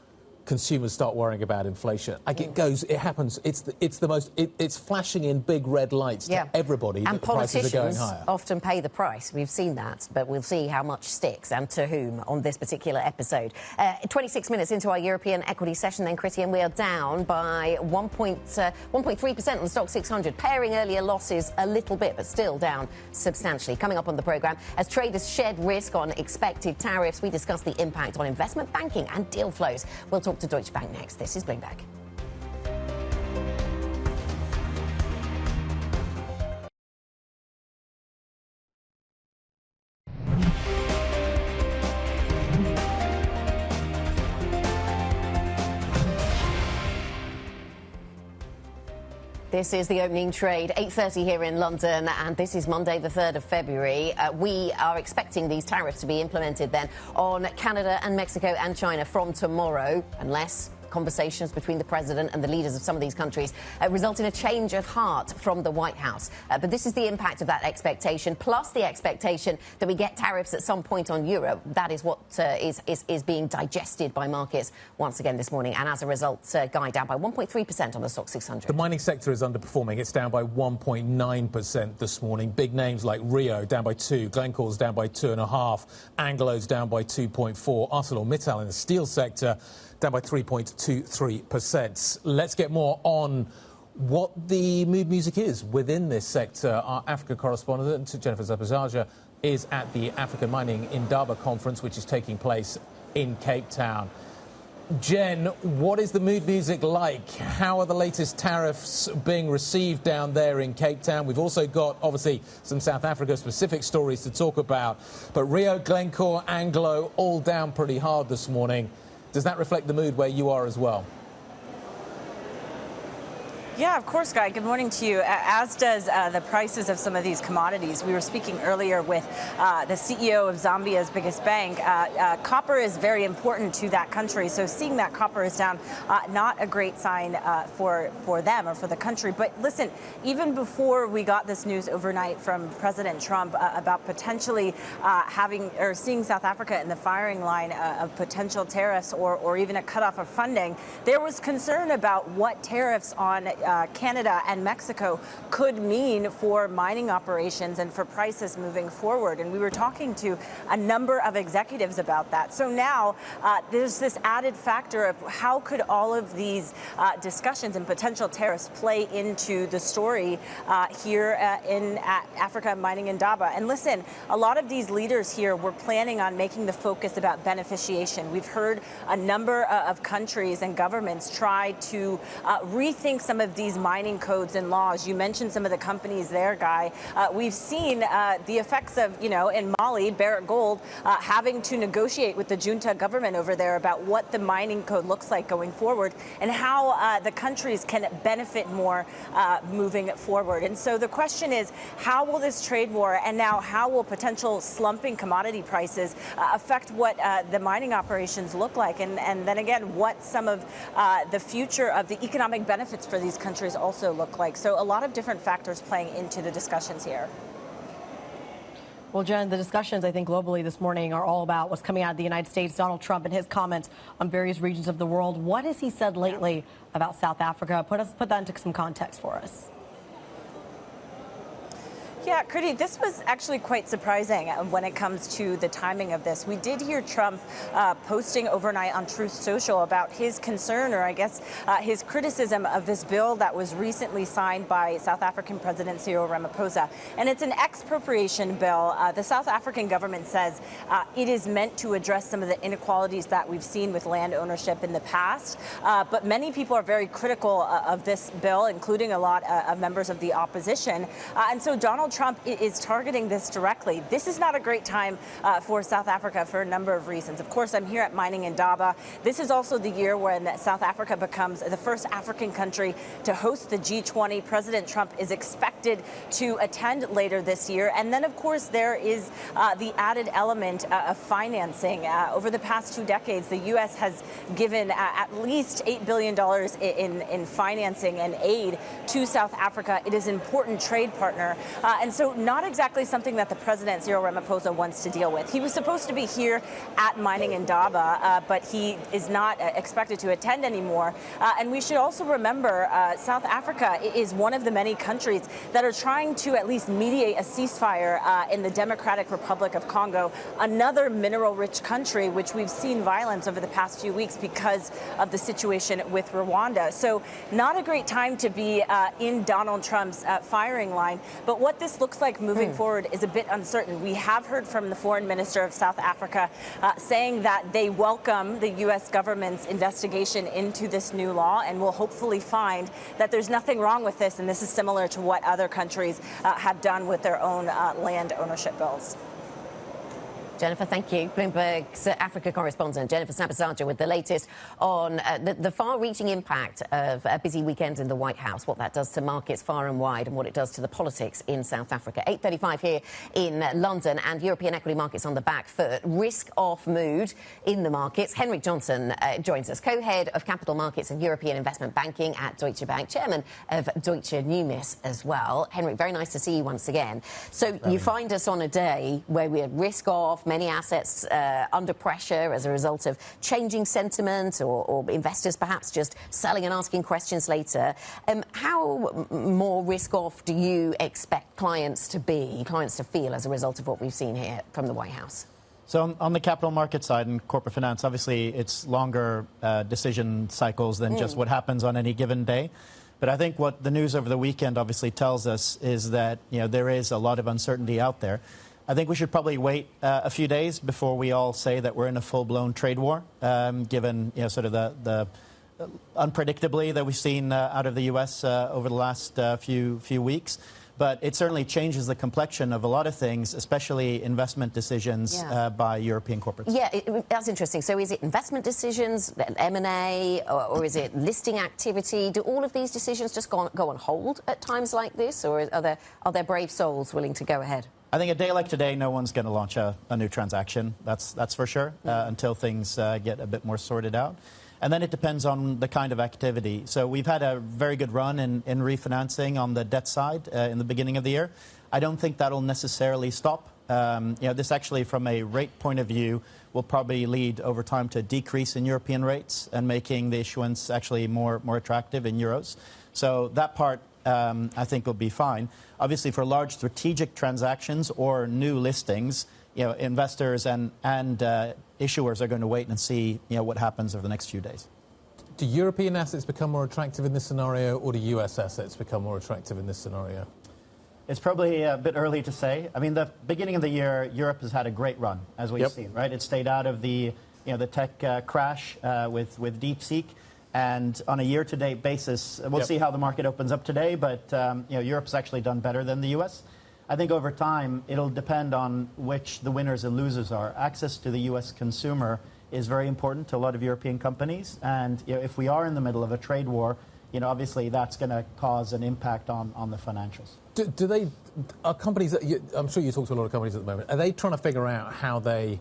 consumers start worrying about inflation. It happens. It's flashing in big red lights to everybody that the prices are going higher. And politicians often pay the price. We've seen that, but we'll see how much sticks and to whom on this particular episode. 26 minutes into our European equity session then, Kriti, and we are down by 1.3% on the stock 600, pairing earlier losses a little bit, but still down substantially. Coming up on the programme, as traders shed risk on expected tariffs, we discuss the impact on investment banking and deal flows. We'll talk to Deutsche Bank next. This is Bloomberg. This is the opening trade, 8:30 here in London, and this is Monday, the 3rd of February. We are expecting these tariffs to be implemented then on Canada and Mexico and China from tomorrow, unless conversations between the president and the leaders of some of these countries result in a change of heart from the White House. But this is the impact of that expectation, plus the expectation that we get tariffs at some point on Europe. That is what is being digested by markets once again this morning. And as a result, Guy, down by 1.3% on the stock 600. The mining sector is underperforming. It's down by 1.9% this morning. Big names like Rio down by 2, Glencore's down by 2.5, Anglo's down by 2.4, ArcelorMittal in the steel sector down by 3.23%. Let's get more on what the mood music is within this sector. Our Africa correspondent, Jennifer Zabajaja, is at the African Mining Indaba conference, which is taking place in Cape Town. Jen, what is the mood music like? How are the latest tariffs being received down there in Cape Town? We've also got, obviously, some South Africa-specific stories to talk about. But Rio, Glencore, Anglo, all down pretty hard this morning. Does that reflect the mood where you are as well? Yeah, of course, Guy. Good morning to you. As does the prices of some of these commodities. We were speaking earlier with the CEO of Zambia's biggest bank. Copper is very important to that country, so seeing that copper is down, not a great sign for them or for the country. But listen, even before we got this news overnight from President Trump about potentially seeing South Africa in the firing line of potential tariffs or even a cutoff of funding, there was concern about what tariffs on Canada and Mexico could mean for mining operations and for prices moving forward. And we were talking to a number of executives about that. So now there's this added factor of how could all of these discussions and potential tariffs play into the story here in Africa Mining Indaba. And listen, a lot of these leaders here were planning on making the focus about beneficiation. We've heard a number of countries and governments try to rethink some of these mining codes and laws. You mentioned some of the companies there, Guy. We've seen the effects of, in Mali, Barrick Gold having to negotiate with the junta government over there about what the mining code looks like going forward and how the countries can benefit more moving forward. And so the question is, how will this trade war and now how will potential slumping commodity prices affect what the mining operations look like? And then again, what some of the future of the economic benefits for these countries also look like. So a lot of different factors playing into the discussions here. Well, Jen, the discussions, I think, globally this morning are all about what's coming out of the United States. Donald Trump and his comments on various regions of the world. What has he said lately about South Africa? Put that into some context for us. Yeah, Kriti, this was actually quite surprising when it comes to the timing of this. We did hear Trump posting overnight on Truth Social about his concern, or I guess his criticism of this bill that was recently signed by South African President Cyril Ramaphosa. And it's an expropriation bill. The South African government says it is meant to address some of the inequalities that we've seen with land ownership in the past. But many people are very critical of this bill, including a lot of members of the opposition. And so Donald Trump is targeting this directly. This is not a great time for South Africa for a number of reasons. Of course, I'm here at Mining Indaba. This is also the year when South Africa becomes the first African country to host the G20. President Trump is expected to attend later this year. And then, of course, there is the added element of financing. Over the past 2 decades, the U.S. has given at least $8 billion in financing and aid to South Africa. It is an important trade partner. And so not exactly something that the president, Cyril Ramaphosa, wants to deal with. He was supposed to be here at Mining Indaba, but he is not expected to attend anymore. And we should also remember South Africa is one of the many countries that are trying to at least mediate a ceasefire in the Democratic Republic of Congo, another mineral-rich country, which we've seen violence over the past few weeks because of the situation with Rwanda. So not a great time to be in Donald Trump's firing line. But what this looks like moving forward is a bit uncertain. We have heard from the foreign minister of South Africa saying that they welcome the U.S. government's investigation into this new law and will hopefully find that there's nothing wrong with this. And this is similar to what other countries have done with their own land ownership bills. Jennifer, thank you. Bloomberg's Africa correspondent Jennifer Sabasaja with the latest on the far-reaching impact of a busy weekend in the White House, what that does to markets far and wide and what it does to the politics in South Africa. 8:35 here in London and European equity markets on the back foot. Risk-off mood in the markets. Henrik Johnson joins us, co-head of capital markets and European investment banking at Deutsche Bank, chairman of Deutsche Numis as well. Henrik, very nice to see you once again. So you find us on a day where we're risk-off, many assets under pressure as a result of changing sentiment or investors perhaps just selling and asking questions later. How more risk-off do you expect clients to feel as a result of what we've seen here from the White House? So on the capital market side and corporate finance, obviously it's longer decision cycles than just what happens on any given day. But I think what the news over the weekend obviously tells us is that there is a lot of uncertainty out there. I think we should probably wait a few days before we all say that we're in a full-blown trade war, given sort of the unpredictably that we've seen out of the U.S. over the last few weeks. But it certainly changes the complexion of a lot of things, especially investment decisions by European corporates. Yeah, that's interesting. So is it investment decisions, M&A, or is it listing activity? Do all of these decisions just go on hold at times like this, or are there brave souls willing to go ahead? I think a day like today, no one's going to launch a new transaction. That's for sure, until things get a bit more sorted out. And then it depends on the kind of activity. So we've had a very good run in refinancing on the debt side in the beginning of the year. I don't think that'll necessarily stop. This actually, from a rate point of view, will probably lead over time to a decrease in European rates and making the issuance actually more attractive in euros. So that part, I think, will be fine. Obviously, for large strategic transactions or new listings, investors and issuers are going to wait and see what happens over the next few days. Do European assets become more attractive in this scenario, or do US assets become more attractive in this scenario? It's probably a bit early to say. I mean, the beginning of the year, Europe has had a great run, as we've seen, right? It stayed out of the tech crash with DeepSeek. And on a year-to-date basis, we'll see how the market opens up today, but Europe's actually done better than the US. I think over time, it'll depend on which the winners and losers are. Access to the US consumer is very important to a lot of European companies. And if we are in the middle of a trade war, obviously that's going to cause an impact on the financials. Are companies, I'm sure you talk to a lot of companies at the moment, are they trying to figure out how they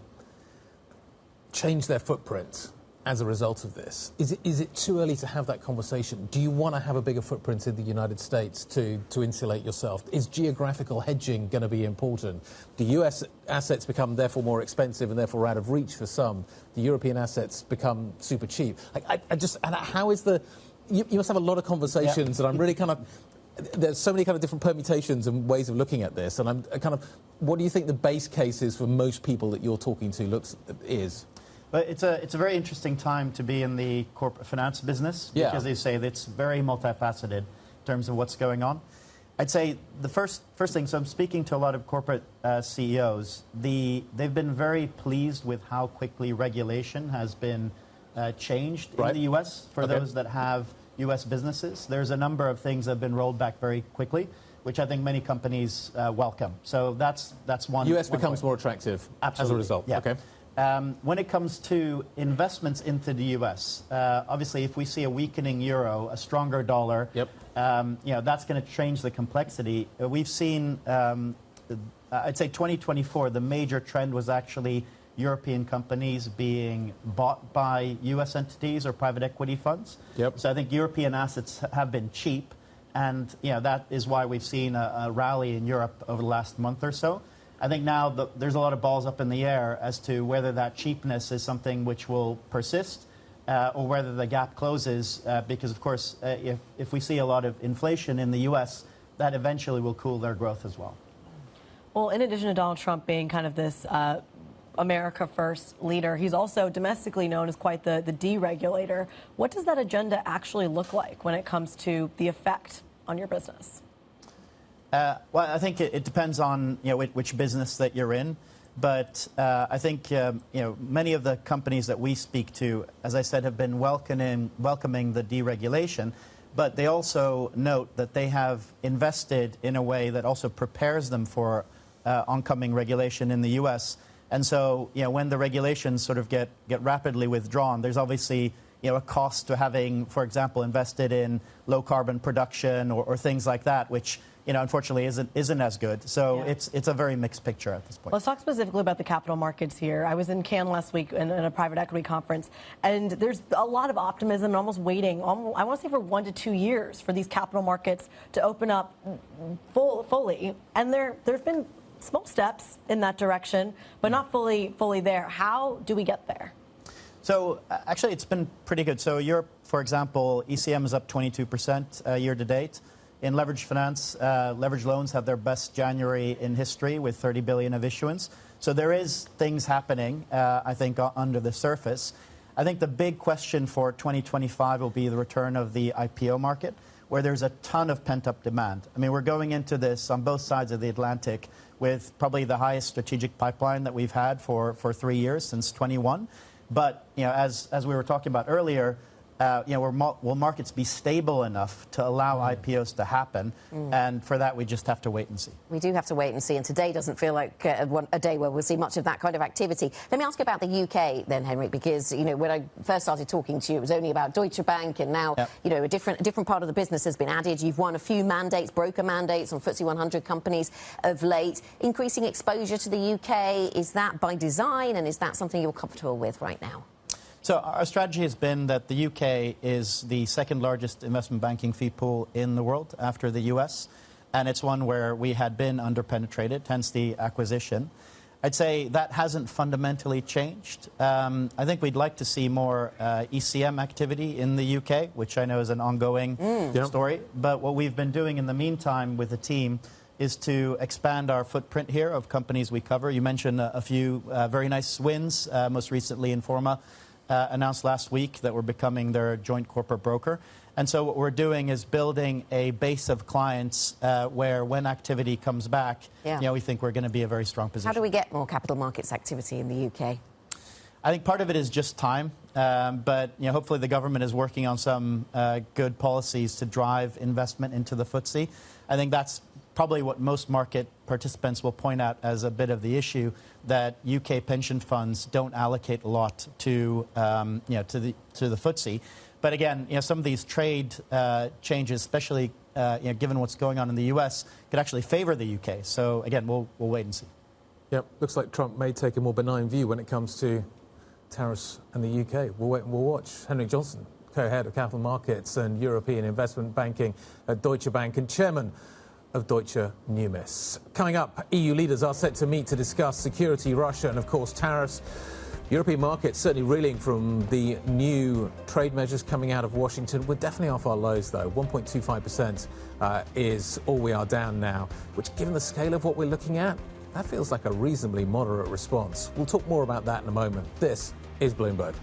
change their footprint as a result of this? Is it too early to have that conversation? Do you want to have a bigger footprint in the United States to insulate yourself? Is geographical hedging going to be important? The US assets become therefore more expensive and therefore out of reach for some. The European assets become super cheap. How is you must have a lot of conversations, and I'm really there's so many kind of different permutations and ways of looking at this, and I'm what do you think the base case is for most people that you're talking to is? But it's a very interesting time to be in the corporate finance business because they say it's very multifaceted in terms of what's going on. I'd say the first thing, so I'm speaking to a lot of corporate CEOs, they've been very pleased with how quickly regulation has been changed in the US for those that have US businesses. There's a number of things that have been rolled back very quickly, which I think many companies welcome. So that's one. US becomes more attractive as a result. Yeah. Okay. When it comes to investments into the U.S., obviously, if we see a weakening euro, a stronger dollar, that's going to change the complexity. We've seen, I'd say 2024, the major trend was actually European companies being bought by U.S. entities or private equity funds. So I think European assets have been cheap, and that is why we've seen a rally in Europe over the last month or so. I think now there's a lot of balls up in the air as to whether that cheapness is something which will persist or whether the gap closes because, of course, if we see a lot of inflation in the U.S., that eventually will cool their growth as well. Well, in addition to Donald Trump being kind of this America First leader, he's also domestically known as quite the deregulator. What does that agenda actually look like when it comes to the effect on your business? Well, I think it depends on which business that you're in, but I think many of the companies that we speak to, as I said, have been welcoming the deregulation, but they also note that they have invested in a way that also prepares them for oncoming regulation in the U.S. And so, when the regulations sort of get rapidly withdrawn, there's obviously a cost to having, for example, invested in low carbon production or things like that, which unfortunately isn't as good. So it's a very mixed picture at this point. Let's talk specifically about the capital markets here. I was in Cannes last week in a private equity conference, and there's a lot of optimism and almost waiting, I want to say for 1 to 2 years for these capital markets to open up fully. And there's been small steps in that direction, but not fully there. How do we get there? So actually, it's been pretty good. So Europe, for example, ECM is up 22% year to date. In leveraged finance, leveraged loans have their best January in history with 30 billion of issuance. So there is things happening, I think, under the surface. I think the big question for 2025 will be the return of the IPO market, where there's a ton of pent-up demand. I mean, we're going into this on both sides of the Atlantic with probably the highest strategic pipeline that we've had for 3 years, since 21. But, as we were talking about earlier, will markets be stable enough to allow IPOs to happen? And for that, we just have to wait and see. We do have to wait and see, and today doesn't feel like a day where we'll see much of that kind of activity. Let me ask you about the UK then, Henrik, because, when I first started talking to you, it was only about Deutsche Bank, and now, a different part of the business has been added. You've won a few mandates, broker mandates on FTSE 100 companies of late. Increasing exposure to the UK, is that by design, and is that something you're comfortable with right now? So our strategy has been that the UK is the second largest investment banking fee pool in the world after the US, and it's one where we had been underpenetrated, hence the acquisition. I'd say that hasn't fundamentally changed. I think we'd like to see more ECM activity in the UK, which I know is an ongoing story. But what we've been doing in the meantime with the team is to expand our footprint here of companies we cover. You mentioned a few very nice wins, most recently Informa. Announced last week that we're becoming their joint corporate broker. And so what we're doing is building a base of clients where when activity comes back, we think we're going to be a very strong position. How do we get more capital markets activity in the UK? I think part of it is just time, but hopefully the government is working on some good policies to drive investment into the FTSE. I think that's probably what most market participants will point out as a bit of the issue, that UK pension funds don't allocate a lot to the FTSE. But again, some of these trade changes, especially given what's going on in the US, could actually favor the UK. So again, we'll wait and see. Yep, looks like Trump may take a more benign view when it comes to tariffs and the UK. We'll wait and we'll watch. Henrik Johnson, co-head of capital markets and European investment banking at Deutsche Bank and chairman of Deutsche Numis. Coming up, EU leaders are set to meet to discuss security, Russia and, of course, tariffs. European markets certainly reeling from the new trade measures coming out of Washington. We're definitely off our lows, though. 1.25% is all we are down now, which, given the scale of what we're looking at, that feels like a reasonably moderate response. We'll talk more about that in a moment. This is Bloomberg.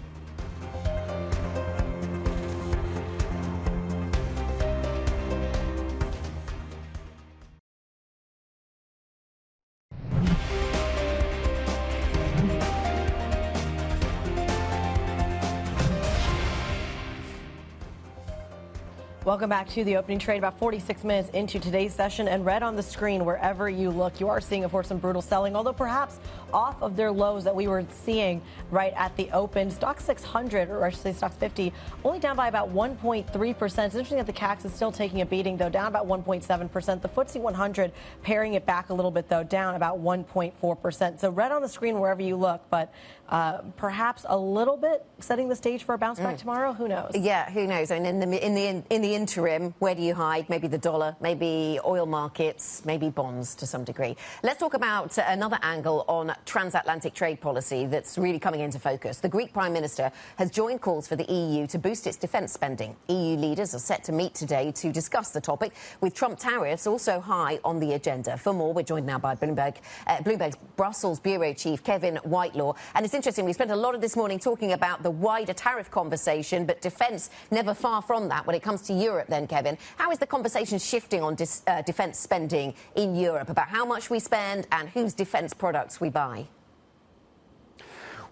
Welcome back to the opening trade, about 46 minutes into today's session, and red on the screen wherever you look. You are seeing, of course, some brutal selling, although perhaps off of their lows that we were seeing right at the open. Stock 600, or I should say Stock 50, only down by about 1.3%. It's interesting that the CAC is still taking a beating, though, down about 1.7%. The FTSE 100 paring it back a little bit, though, down about 1.4%. So red on the screen wherever you look, but perhaps a little bit setting the stage for a bounce back tomorrow. Who knows? Yeah, who knows? And in the interim, where do you hide? Maybe the dollar, maybe oil markets, maybe bonds to some degree. Let's talk about another angle on transatlantic trade policy that's really coming into focus. The Greek Prime Minister has joined calls for the EU to boost its defence spending. EU leaders are set to meet today to discuss the topic, with Trump tariffs also high on the agenda. For more, we're joined now by Bloomberg's Brussels Bureau Chief, Kevin Whitelaw. And it's interesting, we spent a lot of this morning talking about the wider tariff conversation, but defence never far from that when it comes to Europe then, Kevin. How is the conversation shifting on defence spending in Europe, about how much we spend and whose defence products we buy?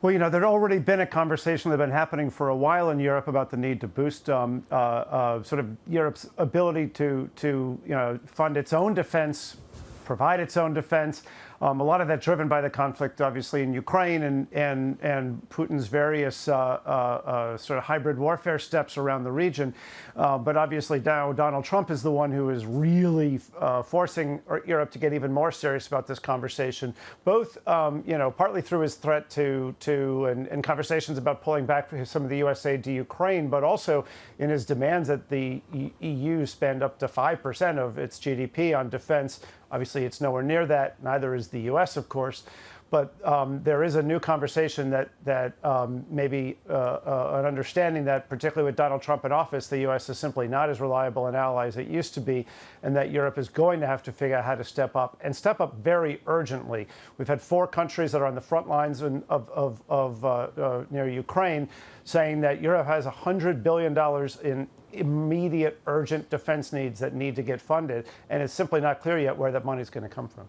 Well, there'd already been a conversation that had been happening for a while in Europe about the need to boost sort of Europe's ability to fund its own defense, provide its own defense. A lot of that driven by the conflict, obviously, in Ukraine and Putin's various sort of hybrid warfare steps around the region. But obviously now Donald Trump is the one who is really forcing Europe to get even more serious about this conversation, both, partly through his threat and conversations about pulling back some of the U.S. aid to Ukraine, but also in his demands that the EU spend up to 5% of its GDP on defense. Obviously, it's nowhere near that. Neither is the U.S., of course. But there is a new conversation that maybe an understanding that, particularly with Donald Trump in office, the U.S. is simply not as reliable an ally as it used to be, and that Europe is going to have to figure out how to step up, and step up very urgently. We've had 4 countries that are on the front lines of near Ukraine saying that Europe has $100 billion in immediate, urgent defense needs that need to get funded, and it's simply not clear yet where that money is going to come from.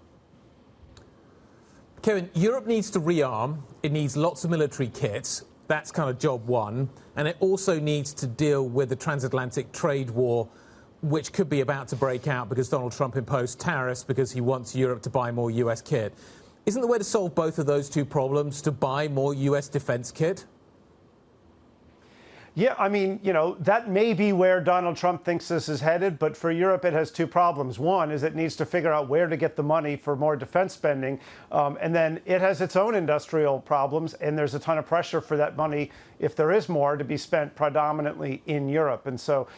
Kevin, Europe needs to rearm. It needs lots of military kits. That's kind of job one. And it also needs to deal with the transatlantic trade war, which could be about to break out because Donald Trump imposed tariffs because he wants Europe to buy more US kit. Isn't the way to solve both of those two problems to buy more US defense kit? Yeah, I mean, that may be where Donald Trump thinks this is headed, but for Europe, it has two problems. One is it needs to figure out where to get the money for more defense spending, and then it has its own industrial problems, and there's a ton of pressure for that money, if there is more, to be spent predominantly in Europe. And so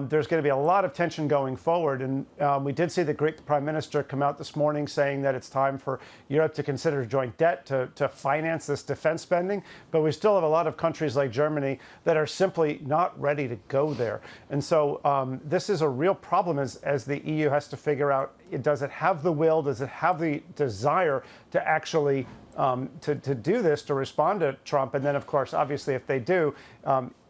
there's going to be a lot of tension going forward. And we did see the Greek Prime Minister come out this morning saying that it's time for Europe to consider joint debt to finance this defense spending. But we still have a lot of countries like Germany that are simply not ready to go there. And so this is a real problem as the EU has to figure out, does it have the will, does it have the desire to actually to do this, to respond to Trump? And then, of course, obviously, if they do,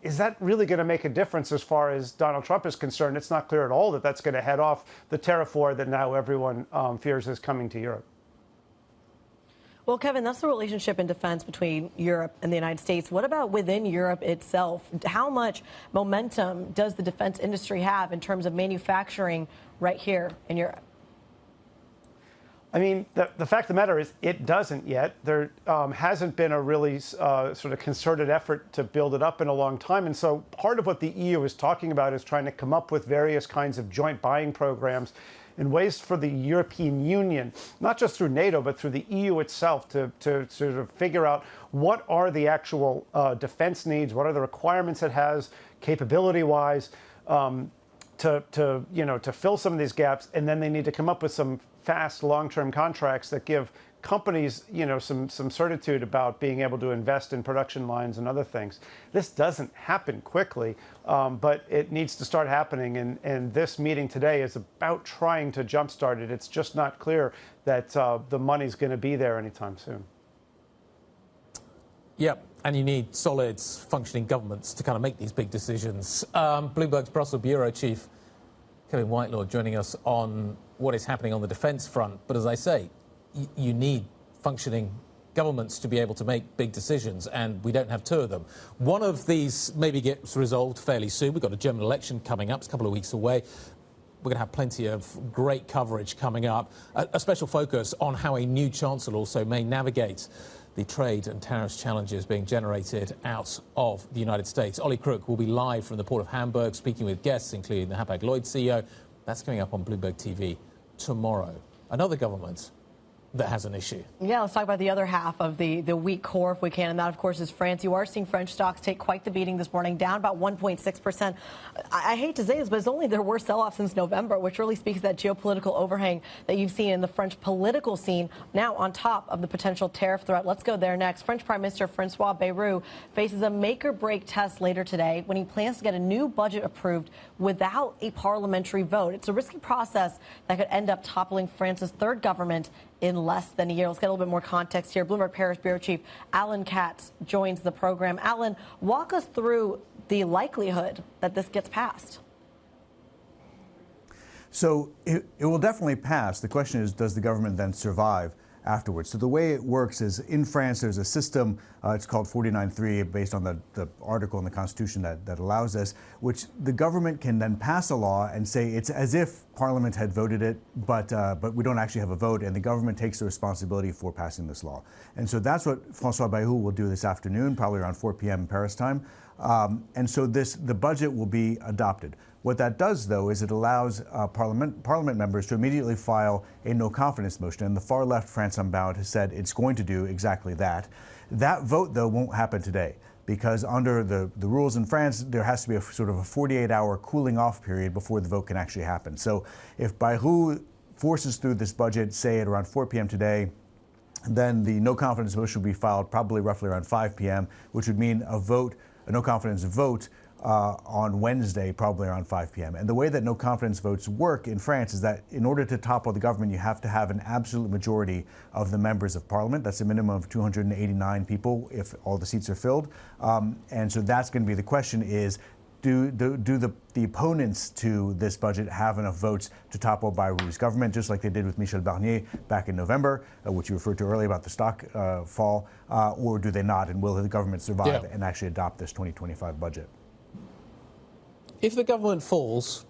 is that really going to make a difference as far as Donald Trump is concerned? It's not clear at all that that's going to head off the tariff war that now everyone fears is coming to Europe. Well, Kevin, that's the relationship in defense between Europe and the United States. What about within Europe itself? How much momentum does the defense industry have in terms of manufacturing right here in Europe? I mean, the fact of the matter is it doesn't yet. There hasn't been a really sort of concerted effort to build it up in a long time. And so part of what the EU is talking about is trying to come up with various kinds of joint buying programs and ways for the European Union, not just through NATO, but through the EU itself, to sort of figure out what are the actual defense needs, what are the requirements it has, capability-wise, to fill some of these gaps. And then they need to come up with some fast, long-term contracts that give companies, some certitude about being able to invest in production lines and other things. This doesn't happen quickly, but it needs to start happening. And this meeting today is about trying to jumpstart it. It's just not clear that the money's going to be there anytime soon. Yep, and you need solid, functioning governments to kind of make these big decisions. Bloomberg's Brussels Bureau Chief Kevin Whitelaw joining us on what is happening on the defence front. But as I say, you need functioning governments to be able to make big decisions, and we don't have two of them. One of these maybe gets resolved fairly soon. We've got a German election coming up. It's a couple of weeks away. We're going to have plenty of great coverage coming up. A special focus on how a new chancellor also may navigate the trade and tariffs challenges being generated out of the United States. Ollie Crook will be live from the port of Hamburg, speaking with guests, including the Hapag-Lloyd CEO. That's coming up on Bloomberg TV tomorrow. Another government that has an issue. Yeah, let's talk about the other half of the weak core, if we can, and that, of course, is France. You are seeing French stocks take quite the beating this morning, down about 1.6%. I hate to say this, but it's only their worst sell-off since November, which really speaks to that geopolitical overhang that you've seen in the French political scene, now on top of the potential tariff threat. Let's go there next. French Prime Minister François Bayrou faces a make-or-break test later today when he plans to get a new budget approved without a parliamentary vote. It's a risky process that could end up toppling France's third government in less than a year. Let's get a little bit more context here. Bloomberg Paris Bureau Chief Alan Katz joins the program. Alan, walk us through the likelihood that this gets passed. So it will definitely pass. The question is, does the government then survive afterwards? So the way it works is in France, there's a system, it's called 49.3, based on the article in the Constitution that allows this, which the government can then pass a law and say it's as if Parliament had voted it, but we don't actually have a vote, and the government takes the responsibility for passing this law. And so that's what François Bayrou will do this afternoon, probably around 4 p.m. Paris time. And so the budget will be adopted. What that does, though, is it allows parliament members to immediately file a no-confidence motion. And the far-left France Unbound has said it's going to do exactly that. That vote, though, won't happen today, because under the rules in France, there has to be a sort of a 48-hour cooling-off period before the vote can actually happen. So if Bayrou forces through this budget, say at around 4 p.m. today, then the no-confidence motion will be filed probably roughly around 5 p.m., which would mean a no-confidence vote on Wednesday, probably around 5 p.m. And the way that no-confidence votes work in France is that in order to topple the government, you have to have an absolute majority of the members of parliament. That's a minimum of 289 people if all the seats are filled. And so that's going to be the question is, do the opponents to this budget have enough votes to topple Bayrou's government, just like they did with Michel Barnier back in November, which you referred to earlier about the stock fall, or do they not? And will the government survive and actually adopt this 2025 budget? If the government falls,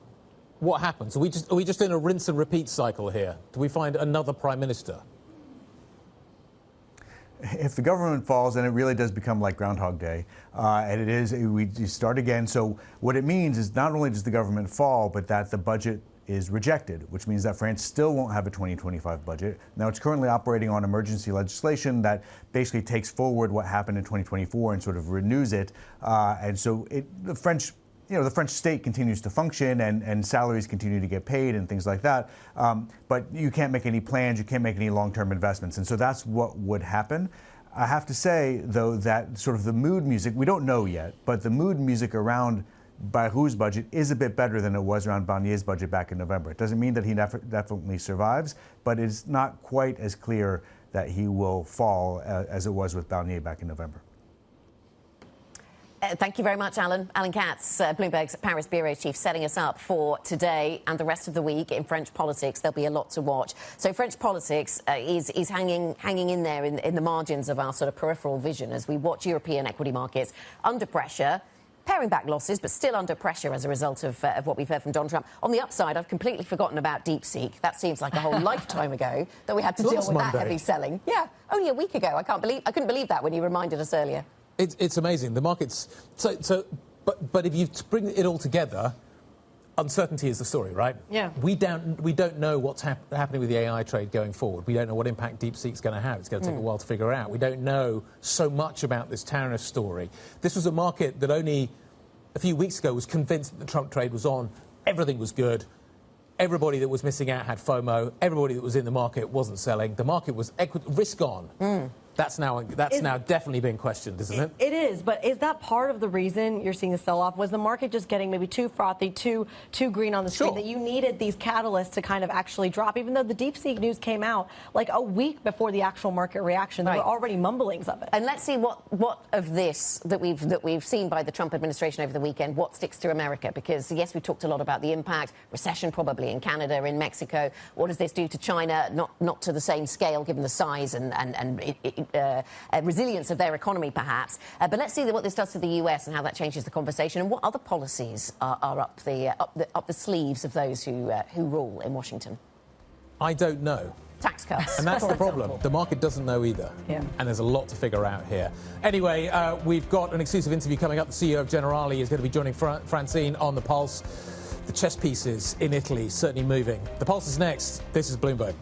what happens? Are we just in a rinse and repeat cycle here? Do we find another prime minister? If the government falls, then it really does become like Groundhog Day, and we start again. So what it means is not only does the government fall, but that the budget is rejected, which means that France still won't have a 2025 budget. Now, it's currently operating on emergency legislation that basically takes forward what happened in 2024 and sort of renews it. And so the French state continues to function and salaries continue to get paid and things like that. But you can't make any plans, you can't make any long-term investments. And so that's what would happen. I have to say, though, that sort of the mood music, we don't know yet, but the mood music around Bayrou's budget is a bit better than it was around Barnier's budget back in November. It doesn't mean that he definitely survives, but it's not quite as clear that he will fall as it was with Barnier back in November. Thank you very much, Alan. Alan Katz, Bloomberg's Paris Bureau Chief, setting us up for today and the rest of the week in French politics. There'll be a lot to watch. So French politics is hanging in there in the margins of our sort of peripheral vision as we watch European equity markets under pressure, paring back losses, but still under pressure as a result of what we've heard from Donald Trump. On the upside, I've completely forgotten about DeepSeek. That seems like a whole lifetime ago that we had to deal with that heavy selling. Yeah, only a week ago. I couldn't believe that when you reminded us earlier. It's amazing. The markets. But if you bring it all together, uncertainty is the story, right? Yeah. We don't know what's happening with the AI trade going forward. We don't know what impact DeepSeek's going to have. It's going to take a while to figure out. We don't know so much about this tariff story. This was a market that only a few weeks ago was convinced that the Trump trade was on. Everything was good. Everybody that was missing out had FOMO. Everybody that was in the market wasn't selling. The market was risk on. That's now definitely being questioned, isn't it? It is, but is that part of the reason you're seeing the sell-off? Was the market just getting maybe too frothy, too green on the screen, that you needed these catalysts to kind of actually drop, even though the DeepSeek news came out like a week before the actual market reaction? There were already mumblings of it. And let's see what of this that we've seen by the Trump administration over the weekend, what sticks to America? Because, yes, we talked a lot about the impact, recession probably in Canada, in Mexico. What does this do to China? Not to the same scale, given the size and resilience of their economy, perhaps. But let's see what this does to the US and how that changes the conversation, and what other policies are up the sleeves of those who rule in Washington. I don't know. Tax cuts. And that's the problem. The market doesn't know either. Yeah. And there's a lot to figure out here. Anyway, we've got an exclusive interview coming up. The CEO of Generali is going to be joining Francine on The Pulse. The chess pieces in Italy certainly moving. The Pulse is next. This is Bloomberg.